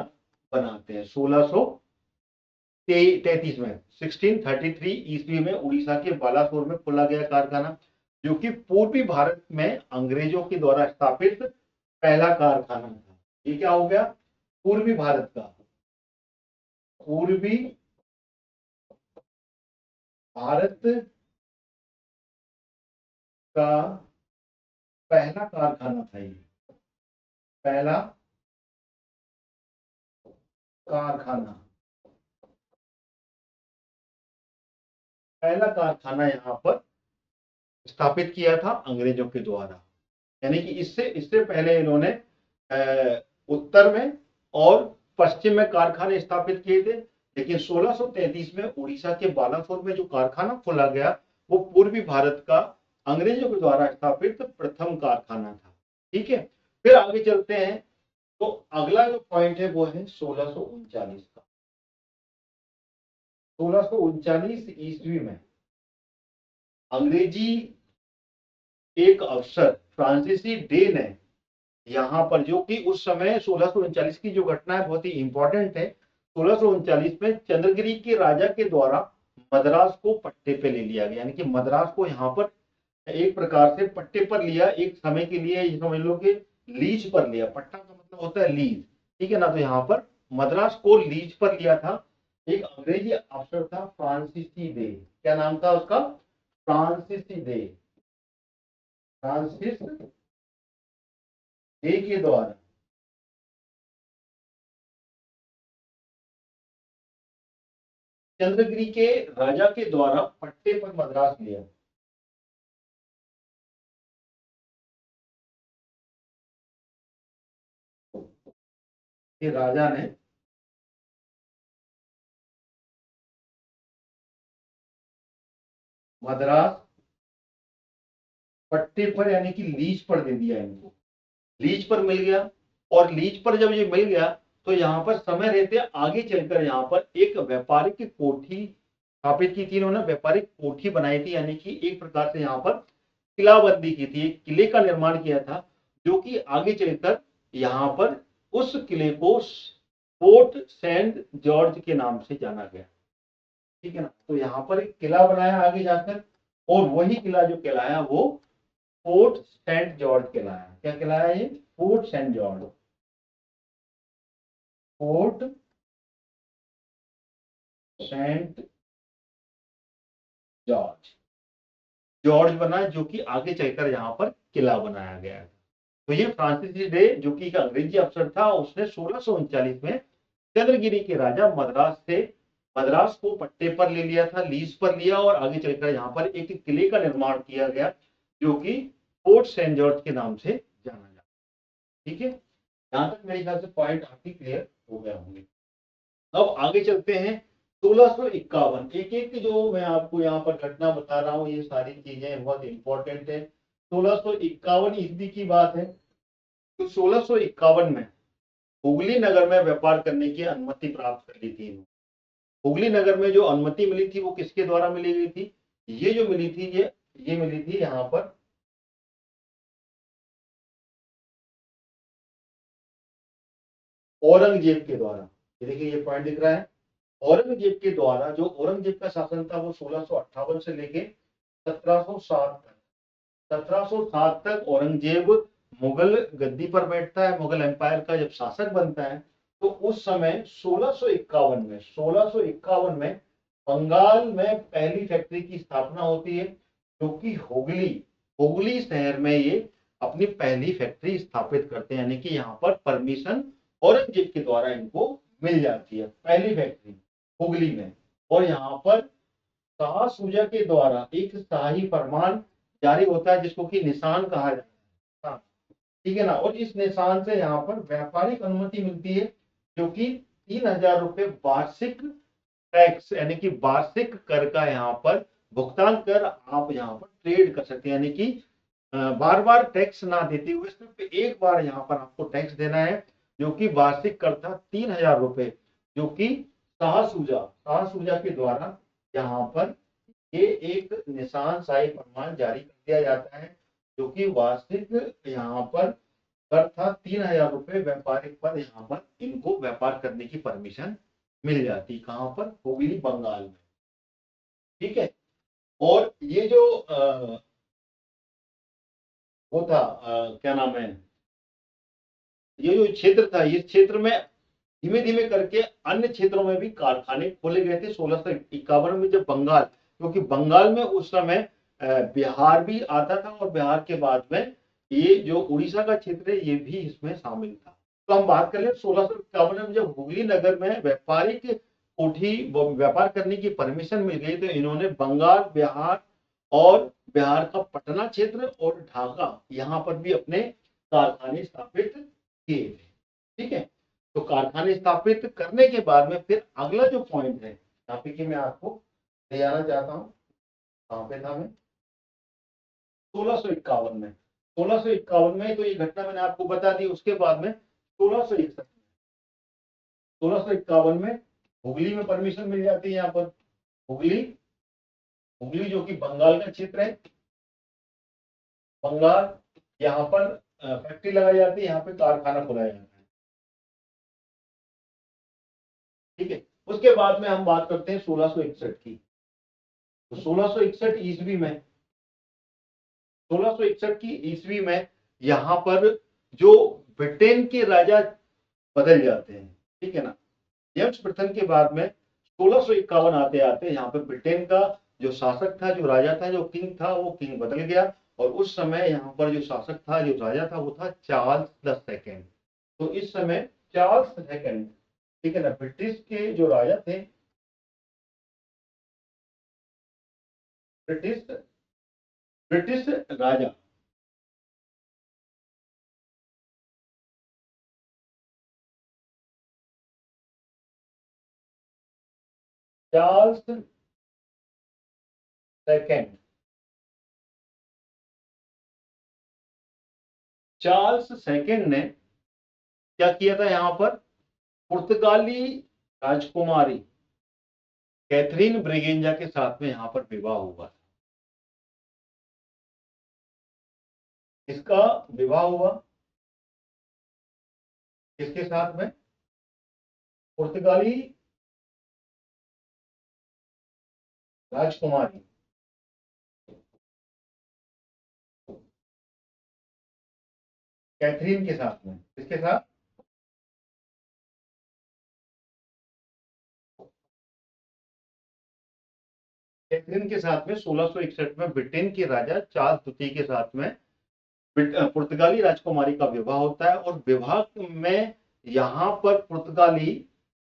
बनाते हैं। 1633 में, 1633 ईस्वी में उड़ीसा के बालासोर में खोला गया कारखाना, जो कि पूर्वी भारत में अंग्रेजों के द्वारा स्थापित पहला कारखाना था। ये क्या हो गया? पूर्वी भारत का पूर्वी भारत का पहला कारखाना था। ये पहला कारखाना, पहला कारखाना यहाँ पर स्थापित किया था अंग्रेजों के द्वारा। यानी कि इससे इससे पहले इन्होंने उत्तर में और पश्चिम में कारखाने स्थापित किए थे, लेकिन 1633 में उड़ीसा के बालासोर में जो कारखाना खोला गया वो पूर्वी भारत का अंग्रेजों के द्वारा स्थापित प्रथम कारखाना था। ठीक है, फिर आगे चलते हैं। तो अगला जो पॉइंट है वो है 1639 का। 1639 ईस्वी में अंग्रेजी एक अफसर फ्रांसीसी डे ने यहाँ पर, जो कि उस समय 1639 की जो घटना है बहुत ही इंपॉर्टेंट है। 1639 में चंद्रगिरी के राजा के द्वारा मद्रास को पट्टे पे ले लिया गया, यानी कि मद्रास को यहाँ पर एक प्रकार से पट्टे पर लिया, एक समय के लिए समझ लो कि लीज पर लिया। पट्टा का मतलब होता है लीज, ठीक है ना। तो यहाँ पर मद्रास को लीज पर लिया था। एक अंग्रेजी अफसर था फ्रांसीसी डे, क्या नाम था उसका? फ्रांसीसी डे, फ्रांसिस डे के द्वारा चंद्रगिरी के राजा के द्वारा पट्टे पर मद्रास लिया। कि राजा ने मद्रास पट्टे पर यानी कि लीज पर दे दिया इनको, लीज पर मिल गया। और लीज पर जब ये मिल गया तो यहाँ पर समय रहते आगे चलकर यहाँ पर एक व्यापारिक कोठी स्थापित की थी इन्होंने, व्यापारिक कोठी बनाई थी, यानी कि एक प्रकार से यहाँ पर किलाबंदी की थी, एक किले का निर्माण किया था, जो कि आगे चलकर यहाँ पर उस किले को फोर्ट सेंट जॉर्ज के नाम से जाना गया। ठीक है ना। तो यहाँ पर एक किला बनाया आगे जाकर, और वही किला जो कहलाया वो फोर्ट सेंट जॉर्ज कहलाया। क्या कहलाया ये? Fort Saint George, Fort Saint George, George बना, जो कि आगे चलकर यहाँ पर किला बनाया गया है। तो ये फ्रांसीसी डे, जो कि एक अंग्रेजी अफसर था, उसने 1639 में चंद्रगिरी के राजा मद्रास को पट्टे पर ले लिया था, लीज पर लिया, और आगे चलकर यहाँ पर एक किले का निर्माण किया गया, जो कि फोर्ट सेंट जॉर्ज के नाम से जाना जाता। ठीक है, यहां तक मेरे ख्याल से पॉइंट आपकी क्लियर हो गया होंगे। अब आगे चलते हैं 1651। एक एक जो मैं आपको यहाँ पर घटना बता रहा हूँ, ये सारी चीजें बहुत इंपॉर्टेंट है। 1651 ईस्वी की बात है। तो 1651 में हुगली नगर में व्यापार करने की अनुमति प्राप्त कर ली थी। हुगली नगर में जो अनुमति मिली थी वो किसके द्वारा मिली गई थी? ये जो मिली थी ये मिली थी यहाँ पर औरंगजेब के द्वारा। ये देखिए, ये पॉइंट दिख रहा है, औरंगजेब के द्वारा। जो औरंगजेब का शासन था वो 1658 से लेके 1707 तक, 1707 तक औरंगजेब मुगल गद्दी पर बैठता है, मुगल एम्पायर का जब शासक बनता है। तो उस समय 1651 में बंगाल में पहली फैक्ट्री की स्थापना होती है, जो कि हुगली हुगली शहर में ये अपनी पहली फैक्ट्री स्थापित करते हैं। यानी कि यहाँ पर परमिशन औरंगजेब के द्वारा इनको मिल जाती है, पहली फैक्ट्री हुगली में। और यहाँ पर शाह सूजा के द्वारा एक शाही फरमान जारी होता है, जिसको कि निशान कहा जाता है। ठीक है ना। और इस निशान से यहाँ पर व्यापारिक अनुमति मिलती है, जो कि 3000 रुपए वार्षिक टैक्स, यानी कि वार्षिक कर का यहाँ पर भुगतान कर आप यहाँ पर ट्रेड कर सकते हैं। यानी कि बार बार टैक्स ना देते हुए सिर्फ एक बार यहाँ पर आपको टैक्स देना है, जो कि वार्षिक कर था 3000 रुपए, जो कि शाह सूजा के द्वारा यहाँ पर ये एक निशान शाही फरमान जारी कर दिया जाता है, जो कि वार्षिक यहाँ पर कर था 3000 रुपए व्यापारिक पर। यहाँ पर इनको व्यापार करने की परमिशन मिल जाती, कहाँ पर? हुगली बंगाल में। ठीक है। और ये जो वो था क्या नाम है, ये जो क्षेत्र था, इस क्षेत्र में धीमे धीमे करके अन्य क्षेत्रों में भी कारखाने खोले गए थे 1651 में, जब बंगाल, क्योंकि बंगाल में उस समय बिहार भी आता था और बिहार के बाद में ये जो उड़ीसा का क्षेत्र है ये भी इसमें शामिल था। तो हम बात कर ले 1651 में जब हुगली नगर में व्यापारिक कोठी व्यापार करने की परमिशन मिल गई, तो इन्होंने बंगाल, बिहार और बिहार का पटना क्षेत्र और ढाका यहाँ पर भी अपने कारखाने स्थापित किए थे। ठीक है, तो कारखाने स्थापित करने के बाद में फिर अगला जो पॉइंट है यहाँ पे कि मैं आपको ले आना चाहता हूँ, कहाँ पे था मैं, 1651 में। 1651 में तो ये घटना मैंने आपको बता दी। उसके बाद में 1651 में हुगली में परमिशन मिल जाती है। यहाँ पर हुगली, हुगली जो कि बंगाल का क्षेत्र है, बंगाल, यहाँ पर फैक्ट्री लगाई जाती है, यहाँ पे कारखाना खोला जाता है। ठीक है, उसके बाद में हम बात करते हैं 1661 की। तो 1661 ईस्वी में, 1661 की ईस्वी में यहाँ पर जो ब्रिटेन के राजा बदल जाते हैं। ठीक है ना, जेम्स प्रथम के बाद में 1651 आते आते यहाँ पे ब्रिटेन का जो शासक था, जो राजा था, जो किंग था, वो किंग बदल गया। और उस समय यहाँ पर जो शासक था, जो राजा था, वो था चार्ल्स द सेकेंड। तो इस समय चार्ल्स सेकेंड, ठीक है ना, ब्रिटिश के जो राजा थे, ब्रिटिश ब्रिटिश राजा, चार्ल्स सेकेंड, चार्ल्स सेकेंड ने क्या किया था, यहाँ पर पुर्तगाली राजकुमारी कैथरीन ब्रिगेंजा के साथ में यहाँ पर विवाह हुआ। इसका विवाह हुआ किसके साथ में, पुर्तगाली राजकुमारी कैथरीन के साथ में। किसके साथ, कैथरीन के साथ में 1661 में ब्रिटेन के राजा चार्ल्स द्वितीय के साथ में पुर्तगाली राजकुमारी का विवाह होता है। और विवाह में यहाँ पर पुर्तगाली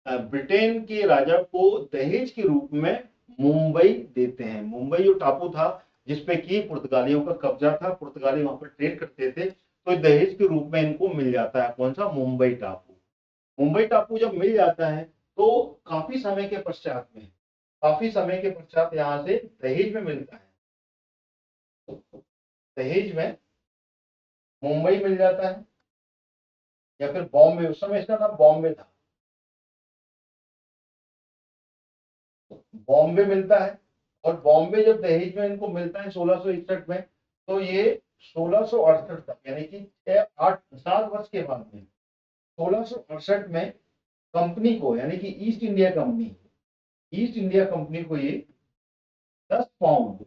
ब्रिटेन के राजा को दहेज के रूप में मुंबई देते हैं। मुंबई जो टापू था जिसपे कि पुर्तगालियों का कब्जा था, पुर्तगाली वहां पर ट्रेड करते थे, तो दहेज के रूप में इनको मिल जाता है कौन सा, मुंबई टापू। मुंबई टापू जब मिल जाता है तो काफी समय के पश्चात में, काफी समय के पश्चात यहाँ से दहेज में मिलता है, दहेज में मुंबई मिल जाता है या फिर बॉम्बे, उस समय इसका नाम बॉम्बे था, बॉम्बे मिलता है। और बॉम्बे जब दहेज में इनको मिलता है 1661 में, तो ये 1668 तक, यानी कि 6-8-7 वर्ष के बाद में 1668 में कंपनी को, यानी कि east India company, east India company को ये 10 पाउंड,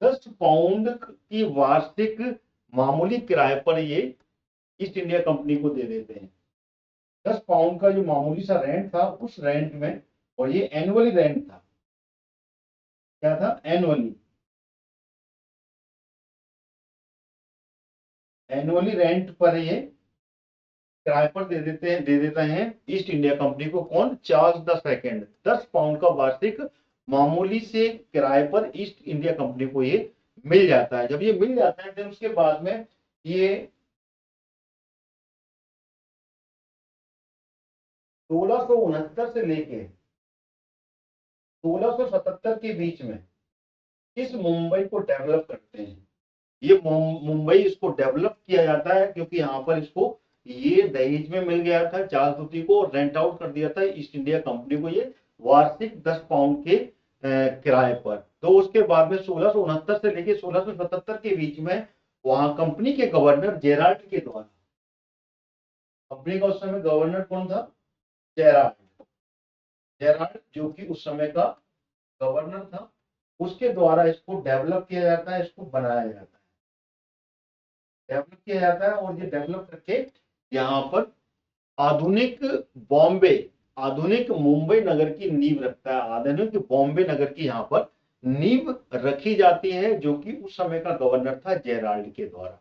10 पाउंड की वार्षिक मामूली किराए पर ये ईस्ट इंडिया कंपनी को दे देते हैं। 10 पाउंड का जो मामूली सा रेंट था, उस रेंट में, और ये एनुअली रेंट था, क्या था, एनुअली, एनुअली रेंट पर ये किराए पर दे देते हैं ईस्ट इंडिया कंपनी को। कौन, चार्ल्स द सेकेंड। 10 पाउंड का वार्षिक मामूली से किराए पर ईस्ट इंडिया कंपनी को ये मिल जाता है। जब ये मिल जाता है, फिर उसके बाद में ये 1669 से लेके 1677 के बीच में इस मुंबई को डेवलप करते हैं। ये मुंबई, इसको डेवलप किया जाता है क्योंकि यहाँ पर इसको ये दहेज में मिल गया था चार्ल्स द्वितीय को, और रेंट आउट कर दिया था ईस्ट इंडिया कंपनी को ये वार्षिक 10 पाउंड के किराए पर। तो उसके बाद में 1669 से लेके 1677 के बीच में वहां कंपनी के गवर्नर जेराल्ड के द्वारा, कंपनी का उस समय गवर्नर कौन था, जेराल्ड, जेराल्ड जो कि उस समय का गवर्नर था, उसके द्वारा इसको डेवलप किया जाता है, इसको बनाया जाता है। डेवलप किया जाता है और ये डेवलप करके यहाँ पर आधुनिक बॉम्बे, आधुनिक मुंबई नगर की नींव रखता है। आधुनिक बॉम्बे नगर की यहाँ पर नींव रखी जाती है, जो कि उस समय का गवर्नर था जेराल्ड के द्वारा।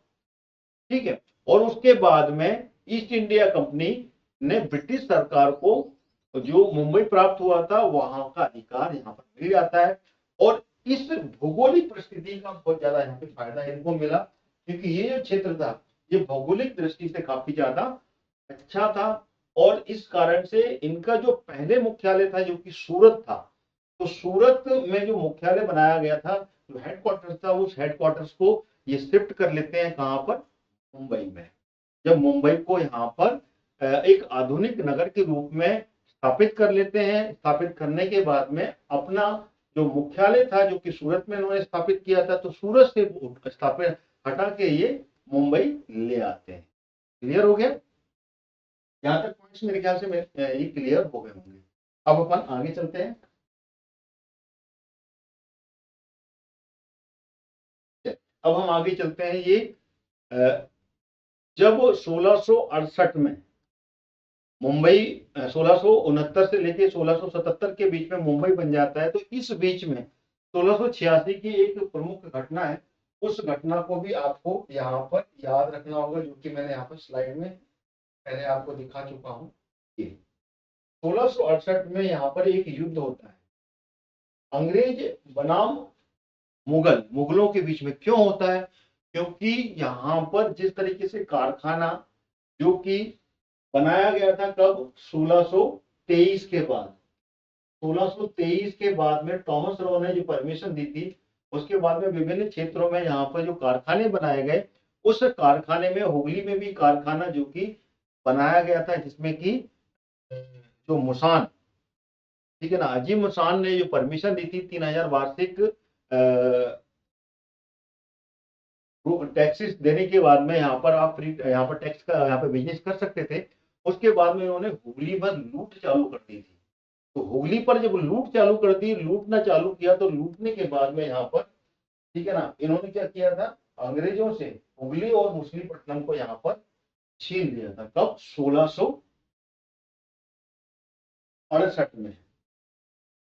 ठीक है। और उसके बाद में ईस्ट इंडिया कंपनी ने ब्रिटिश सरकार को जो मुंबई प्राप्त हुआ था वहां का अधिकार यहाँ पर मिल जाता है। और इस भौगोलिक परिस्थिति का बहुत ज्यादा यहाँ पे फायदा इनको मिला, क्योंकि ये जो क्षेत्र था ये भौगोलिक दृष्टि से काफी ज्यादा अच्छा था। और इस कारण से इनका जो पहले मुख्यालय था जो कि सूरत था, तो सूरत में जो मुख्यालय बनाया गया था, जो हेडक्वार्टर था, उस हेडक्वार्टर्स को ये शिफ्ट कर लेते हैं कहां पर, मुंबई में। जब मुंबई को यहाँ पर एक आधुनिक नगर के रूप में स्थापित कर लेते हैं, स्थापित करने के बाद में अपना जो मुख्यालय था जो कि सूरत में इन्होंने स्थापित किया था, तो सूरत से स्थापित हटा के ये मुंबई ले आते हैं। क्लियर हो गया? यहाँ तक पॉइंट्स मेरे ख्याल से ये क्लियर हो गए होंगे। अब अपन आगे चलते हैं। अब हम आगे चलते हैं। ये जब 1668 में मुंबई 1669 से लेके 1677 के बीच में मुंबई बन जाता है, तो इस बीच में 1686 की एक प्रमुख घटना है। उस घटना को भी आपको यहाँ पर याद रखना होगा, जो कि मैंने यहाँ पर स्लाइड में पहले आपको दिखा चुका हूँ। 1668 में यहाँ पर एक युद्ध होता है अंग्रेज बनाम मुगलों के बीच में। क्यों होता है? क्योंकि यहाँ पर जिस तरीके से कारखाना जो कि बनाया गया था कब, 1623 के बाद, 1623 के बाद में टॉमस रॉ ने जो परमिशन दी थी, उसके बाद में विभिन्न क्षेत्रों में यहाँ पर जो कारखाने बनाए गए, उस कारखाने में हुगली में भी कारखाना जो कि बनाया गया था, जिसमें कि जो मुसान, ठीक है ना, अजीम मुसान ने जो परमिशन दी थी 3000 वार्षिक टैक्सेस देने के बाद में यहाँ पर आप फ्री, यहाँ पर टैक्स का यहाँ पर बिजनेस कर सकते थे। उसके बाद में उन्होंने हुगली पर लूट चालू कर दी थी। तो हुगली पर जब लूट चालू कर दी, लूटना चालू किया, तो लूटने के बाद में यहाँ पर, ठीक है ना, इन्होंने क्या किया था, अंग्रेजों से हुगली और मछलीपट्टनम को यहाँ पर छीन लिया था। कब? 1668 में।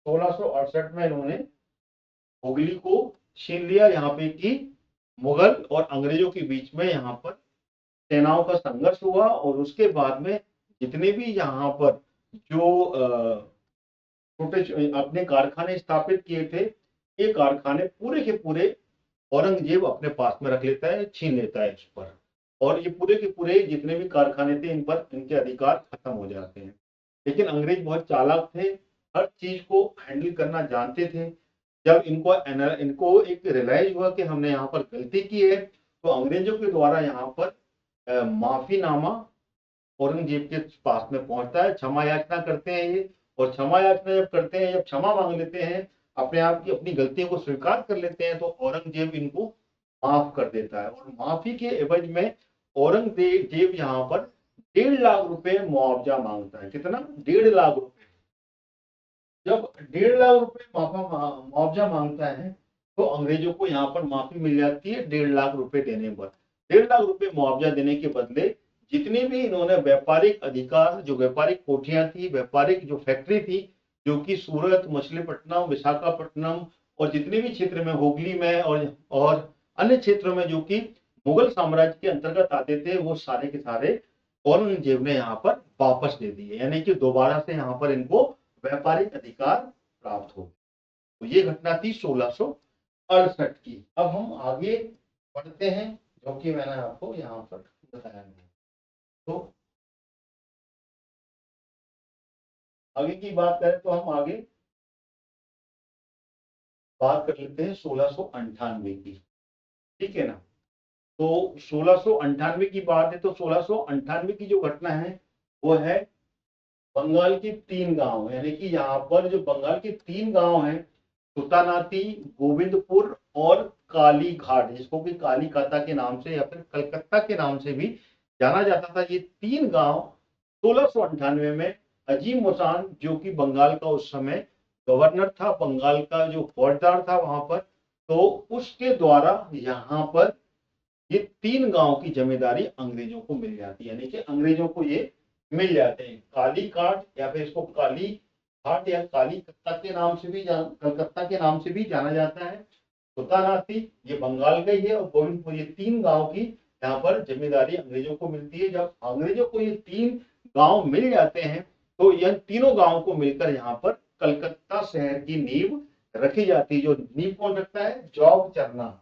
1668 में इन्होंने हुगली को छीन लिया। यहाँ पे की मुगल और अंग्रेजों के बीच में यहाँ पर सेनाओं का संघर्ष हुआ, और उसके बाद में जितने भी यहाँ पर जो छोटे अपने कारखाने स्थापित किए थे, ये कारखाने पूरे के पूरे औरंगजेब अपने पास में रख लेता है, छीन लेता है इस पर। और ये पूरे के पूरे जितने भी कारखाने थे, इन पर इनके अधिकार खत्म हो जाते हैं। लेकिन अंग्रेज बहुत चालाक थे, हर चीज को हैंडल करना जानते थे। जब इनको एक रियलाइज हुआ कि हमने यहाँ पर गलती की है, तो अंग्रेजों के द्वारा यहाँ पर माफीनामा औरंगजेब के पास में पहुंचता है। क्षमा याचना करते हैं ये, और क्षमा याचना जब करते हैं, जब क्षमा मांग लेते हैं, अपने आप की अपनी गलतियों को स्वीकार कर लेते हैं, तो औरंगजेब इनको माफ कर देता है। और माफी के एवज में औरंगजेब यहाँ पर 1.5 लाख रुपए मुआवजा मांगता है। कितना? 1.5 लाख रुपए। जब 1.5 लाख रुपए मुआवजा मांगता है, तो अंग्रेजों को यहाँ पर माफी मिल जाती है 1.5 लाख रुपए देने पर। 1.5 लाख रुपए मुआवजा देने के बदले जितने भी इन्होंने व्यापारिक अधिकार, जो व्यापारिक कोठियां थी, व्यापारिक जो फैक्ट्री थी, जो कि सूरत, मछलीपट्टनम, विशाखापट्टनम और जितने भी क्षेत्र में, हुगली में और अन्य क्षेत्रों में जो कि मुगल साम्राज्य के अंतर्गत आते थे, वो सारे के सारे औरंगजेब ने यहाँ पर वापस दे दिए। यानी कि दोबारा से यहाँ पर इनको व्यापारिक अधिकार प्राप्त हो। तो ये घटना थी 1668 की। अब हम आगे बढ़ते हैं, जो कि मैंने आपको यहाँ पर बताया है। तो आगे की बात करें तो हम आगे बात कर लेते हैं 1698 की। ठीक है ना? तो 1698 की बात है, तो 1698 की जो घटना है वो है बंगाल के 3 गांव, यानी कि यहाँ पर जो बंगाल के 3 गांव हैं, सुतानाती, गोविंदपुर और काली घाट, जिसको कि कालीकाता के नाम से या फिर कलकत्ता के नाम से भी जाना जाता था, ये 3 गांव 1698 में अजीम मुसान, जो कि बंगाल का उस समय गवर्नर था, बंगाल का जो फौजदार था वहां पर, तो उसके द्वारा यहाँ पर ये 3 गांव की जमींदारी अंग्रेजों को मिल जाती है, यानी कि अंग्रेजों को ये मिल जाते हैं। काली काट या फिर इसको काली घाट या काली कत्ता के नाम से भी कलकत्ता के नाम से भी जाना जाता है। सुल्तानाती ये बंगाल का ही है, और गोविंदपुर, ये 3 गांव की यहाँ पर जमींदारी अंग्रेजों को मिलती है। जब अंग्रेजों को ये 3 गांव मिल जाते हैं तो यह तीनों गांव को मिलकर यहाँ पर कलकत्ता शहर की नींव रखी जाती है। जो नींव कौन रखता है? जॉब चरना।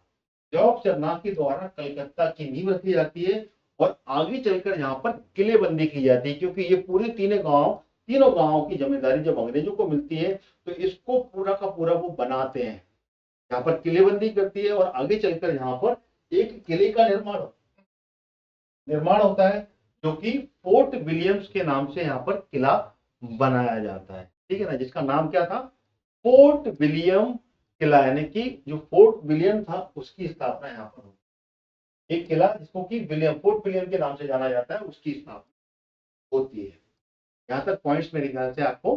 जॉब चरना के द्वारा कलकत्ता की नींव रखी जाती है और आगे चलकर यहाँ पर किलेबंदी की जाती है, क्योंकि ये पूरे तीनों गांवों की जमींदारी जब अंग्रेजों को मिलती है तो इसको पूरा का पूरा वो बनाते हैं, यहाँ पर किलेबंदी करती है और आगे चलकर यहाँ पर एक किले का निर्माण होता है, जो कि फोर्ट विलियम्स के नाम से यहाँ पर किला बनाया जाता है। ठीक है ना, जिसका नाम क्या था? फोर्ट विलियम किला, यानी कि जो फोर्ट विलियम था उसकी स्थापना यहाँ पर होती है। एक किला जिसको कि फोर्ट विलियम के नाम से जाना जाता है, उसकी स्थापना होती है। यहाँ तक पॉइंट्स मेरे ख्याल से आपको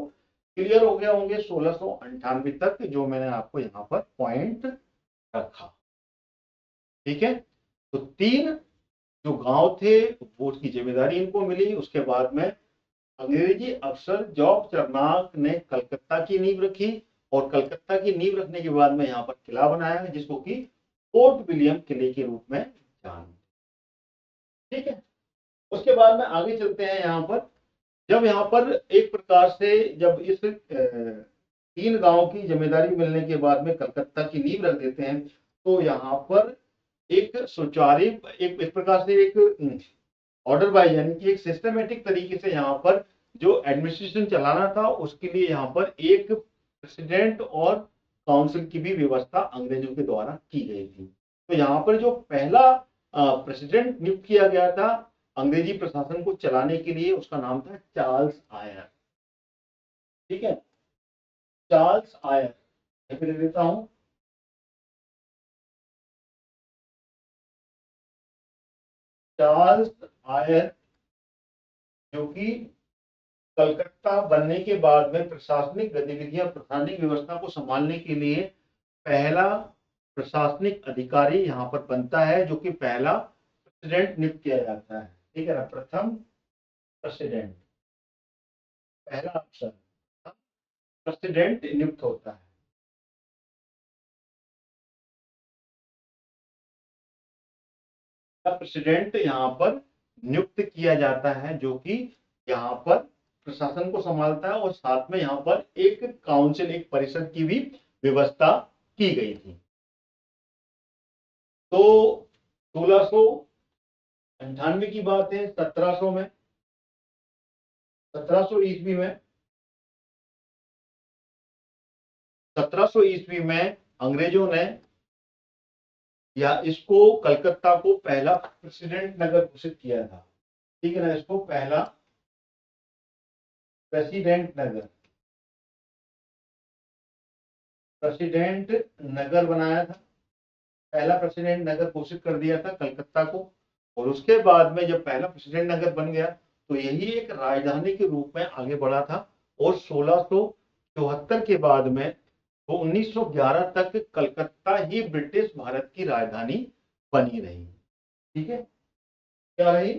क्लियर हो गया होंगे 1698 तक, जो मैंने आपको यहाँ पर पॉइंट रखा। ठीक है, तो 3 जो गांव थे वो उसकी जिम्मेदारी इनको मिली। उसके बाद में अंग्रेजी अफसर जॉब चरनाक ने कलकत्ता की नींव रखी, और कलकत्ता की नींव रखने के बाद में यहाँ पर किला बनाया है, जिसको कि फोर्ट विलियम किले के रूप में जाना। ठीक है, उसके बाद में आगे चलते हैं। यहाँ पर जब यहाँ पर एक प्रकार से जब इस 3 गांव की जिम्मेदारी मिलने के बाद में कलकत्ता की नींव रख देते हैं, तो यहाँ पर एक सुचारू एक प्रकार से एक ऑर्डर वाइज, यानी कि एक सिस्टमेटिक तरीके से यहाँ पर जो एडमिनिस्ट्रेशन चलाना था उसके लिए यहाँ पर एक प्रेसिडेंट और काउंसिल की भी व्यवस्था अंग्रेजों के द्वारा की गई थी। तो यहाँ पर जो पहला प्रेसिडेंट नियुक्त किया गया था अंग्रेजी प्रशासन को चलाने के लिए, उसका नाम था चार्ल्स आयर। ठीक है, चार्ल्स आयर, फिर ले देता हूं, चार्ल्स आयर, जो कि कलकत्ता बनने के बाद में प्रशासनिक गतिविधियां, प्रशासनिक व्यवस्था को संभालने के लिए पहला प्रशासनिक अधिकारी यहाँ पर बनता है, जो कि पहला प्रेसिडेंट नियुक्त किया जाता है। ठीक है ना, प्रथम प्रेसिडेंट, पहला अफसर प्रेसिडेंट नियुक्त होता है। प्रेसिडेंट यहाँ पर नियुक्त किया जाता है, जो कि यहाँ पर प्रशासन को संभालता है, और साथ में यहाँ पर एक काउंसिल, एक परिषद की भी व्यवस्था की गई थी। तो 1698 की बात है। 1700 ईस्वी में 1700 ईस्वी में अंग्रेजों ने या इसको कलकत्ता को पहला प्रेसिडेंट नगर घोषित किया था। ठीक है ना, इसको पहला प्रेसिडेंट नगर बनाया था, पहला प्रेसिडेंट नगर घोषित कर दिया था कलकत्ता को। और उसके बाद में जब पहला प्रेसिडेंट नगर बन गया तो यही एक राजधानी के रूप में आगे बढ़ा था, और 1674 के बाद में तो 1911 तक कलकत्ता ही ब्रिटिश भारत की राजधानी बनी रही। ठीक है, क्या रही?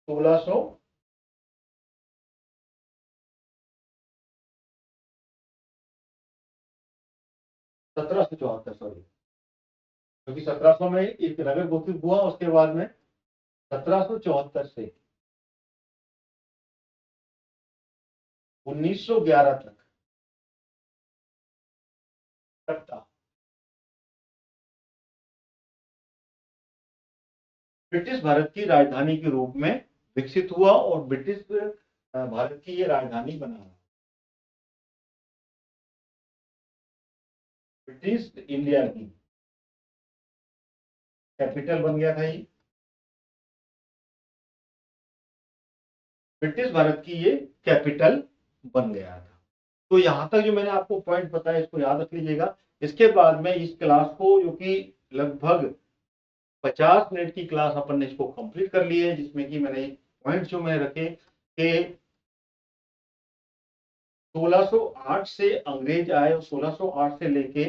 1774, सॉरी, क्योंकि 1700 में एक नगर घोषित हुआ, उसके बाद में 1774 से 1911 तक था ब्रिटिश भारत की राजधानी के रूप में विकसित हुआ, और ब्रिटिश भारत की ये राजधानी बना। ब्रिटिश इंडिया की कैपिटल बन गया था ये, ब्रिटिश भारत की ये कैपिटल बन गया था। तो यहां तक जो मैंने आपको पॉइंट बताया इसको याद रख लीजिएगा। इसके बाद में इस क्लास को, जो कि लगभग 50 मिनट की क्लास अपन ने इसको कंप्लीट कर ली है, जिसमें कि मैंने पॉइंट जो मैंने रखे कि 1608 से अंग्रेज आए और 1608 से लेके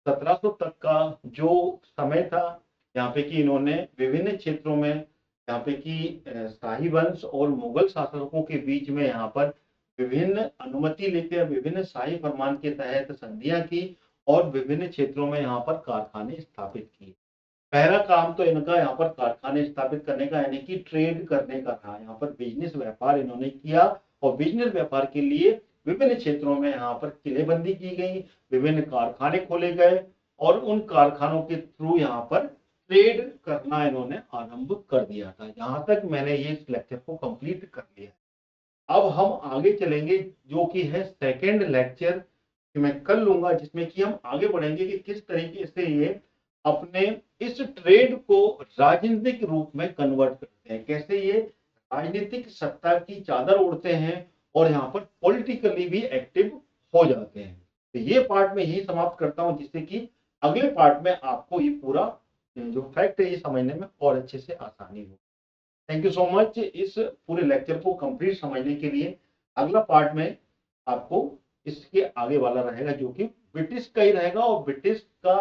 1700 तक का जो समय था, यहाँ पे कि इन्होंने विभिन्न क्षेत्रों में यहाँ पे कि शाही वंश और मुगल शासकों के बीच में यहाँ पर विभिन्न अनुमति लेकर विभिन्न शाही फरमान के तहत संधियां की और विभिन्न क्षेत्रों में यहाँ पर कारखाने स्थापित किए। पहला काम तो इनका यहाँ पर कारखाने स्थापित करने का यानी कि ट्रेड करने का था। यहाँ पर बिजनेस व्यापार इन्होंने किया और बिजनेस व्यापार के लिए विभिन्न क्षेत्रों में यहाँ पर किलेबंदी की गई, विभिन्न कारखाने खोले गए और उन कारखानों के थ्रू यहाँ पर ट्रेड करना इन्होंने आरंभ कर दिया था। यहाँ तक मैंने ये इस लेक्चर को कंप्लीट कर लिया। अब हम आगे चलेंगे जो कि है सेकेंड लेक्चर कि मैं कर लूंगा, जिसमें कि हम आगे बढ़ेंगे कि किस तरीके से ये अपने इस ट्रेड को राजनीतिक रूप में कन्वर्ट करते हैं, कैसे ये राजनीतिक सत्ता की चादर ओढ़ते हैं और यहाँ पर पॉलिटिकली भी एक्टिव हो जाते हैं। तो ये पार्ट में यही समाप्त करता हूं, जिससे कि अगले पार्ट में आपको ये पूरा जो फैक्ट है ये समझने में और अच्छे से आसानी हो। थैंक यू सो मच इस पूरे लेक्चर को कंप्लीट समझने के लिए। अगला पार्ट में आपको इसके आगे वाला रहेगा जो कि ब्रिटिश का ही रहेगा और ब्रिटिश का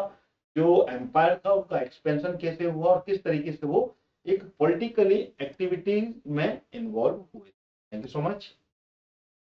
जो एम्पायर था उसका एक्सपेंशन कैसे हुआ और किस तरीके से वो एक पॉलिटिकली एक्टिविटी में इन्वॉल्व हुए। Thank you so much.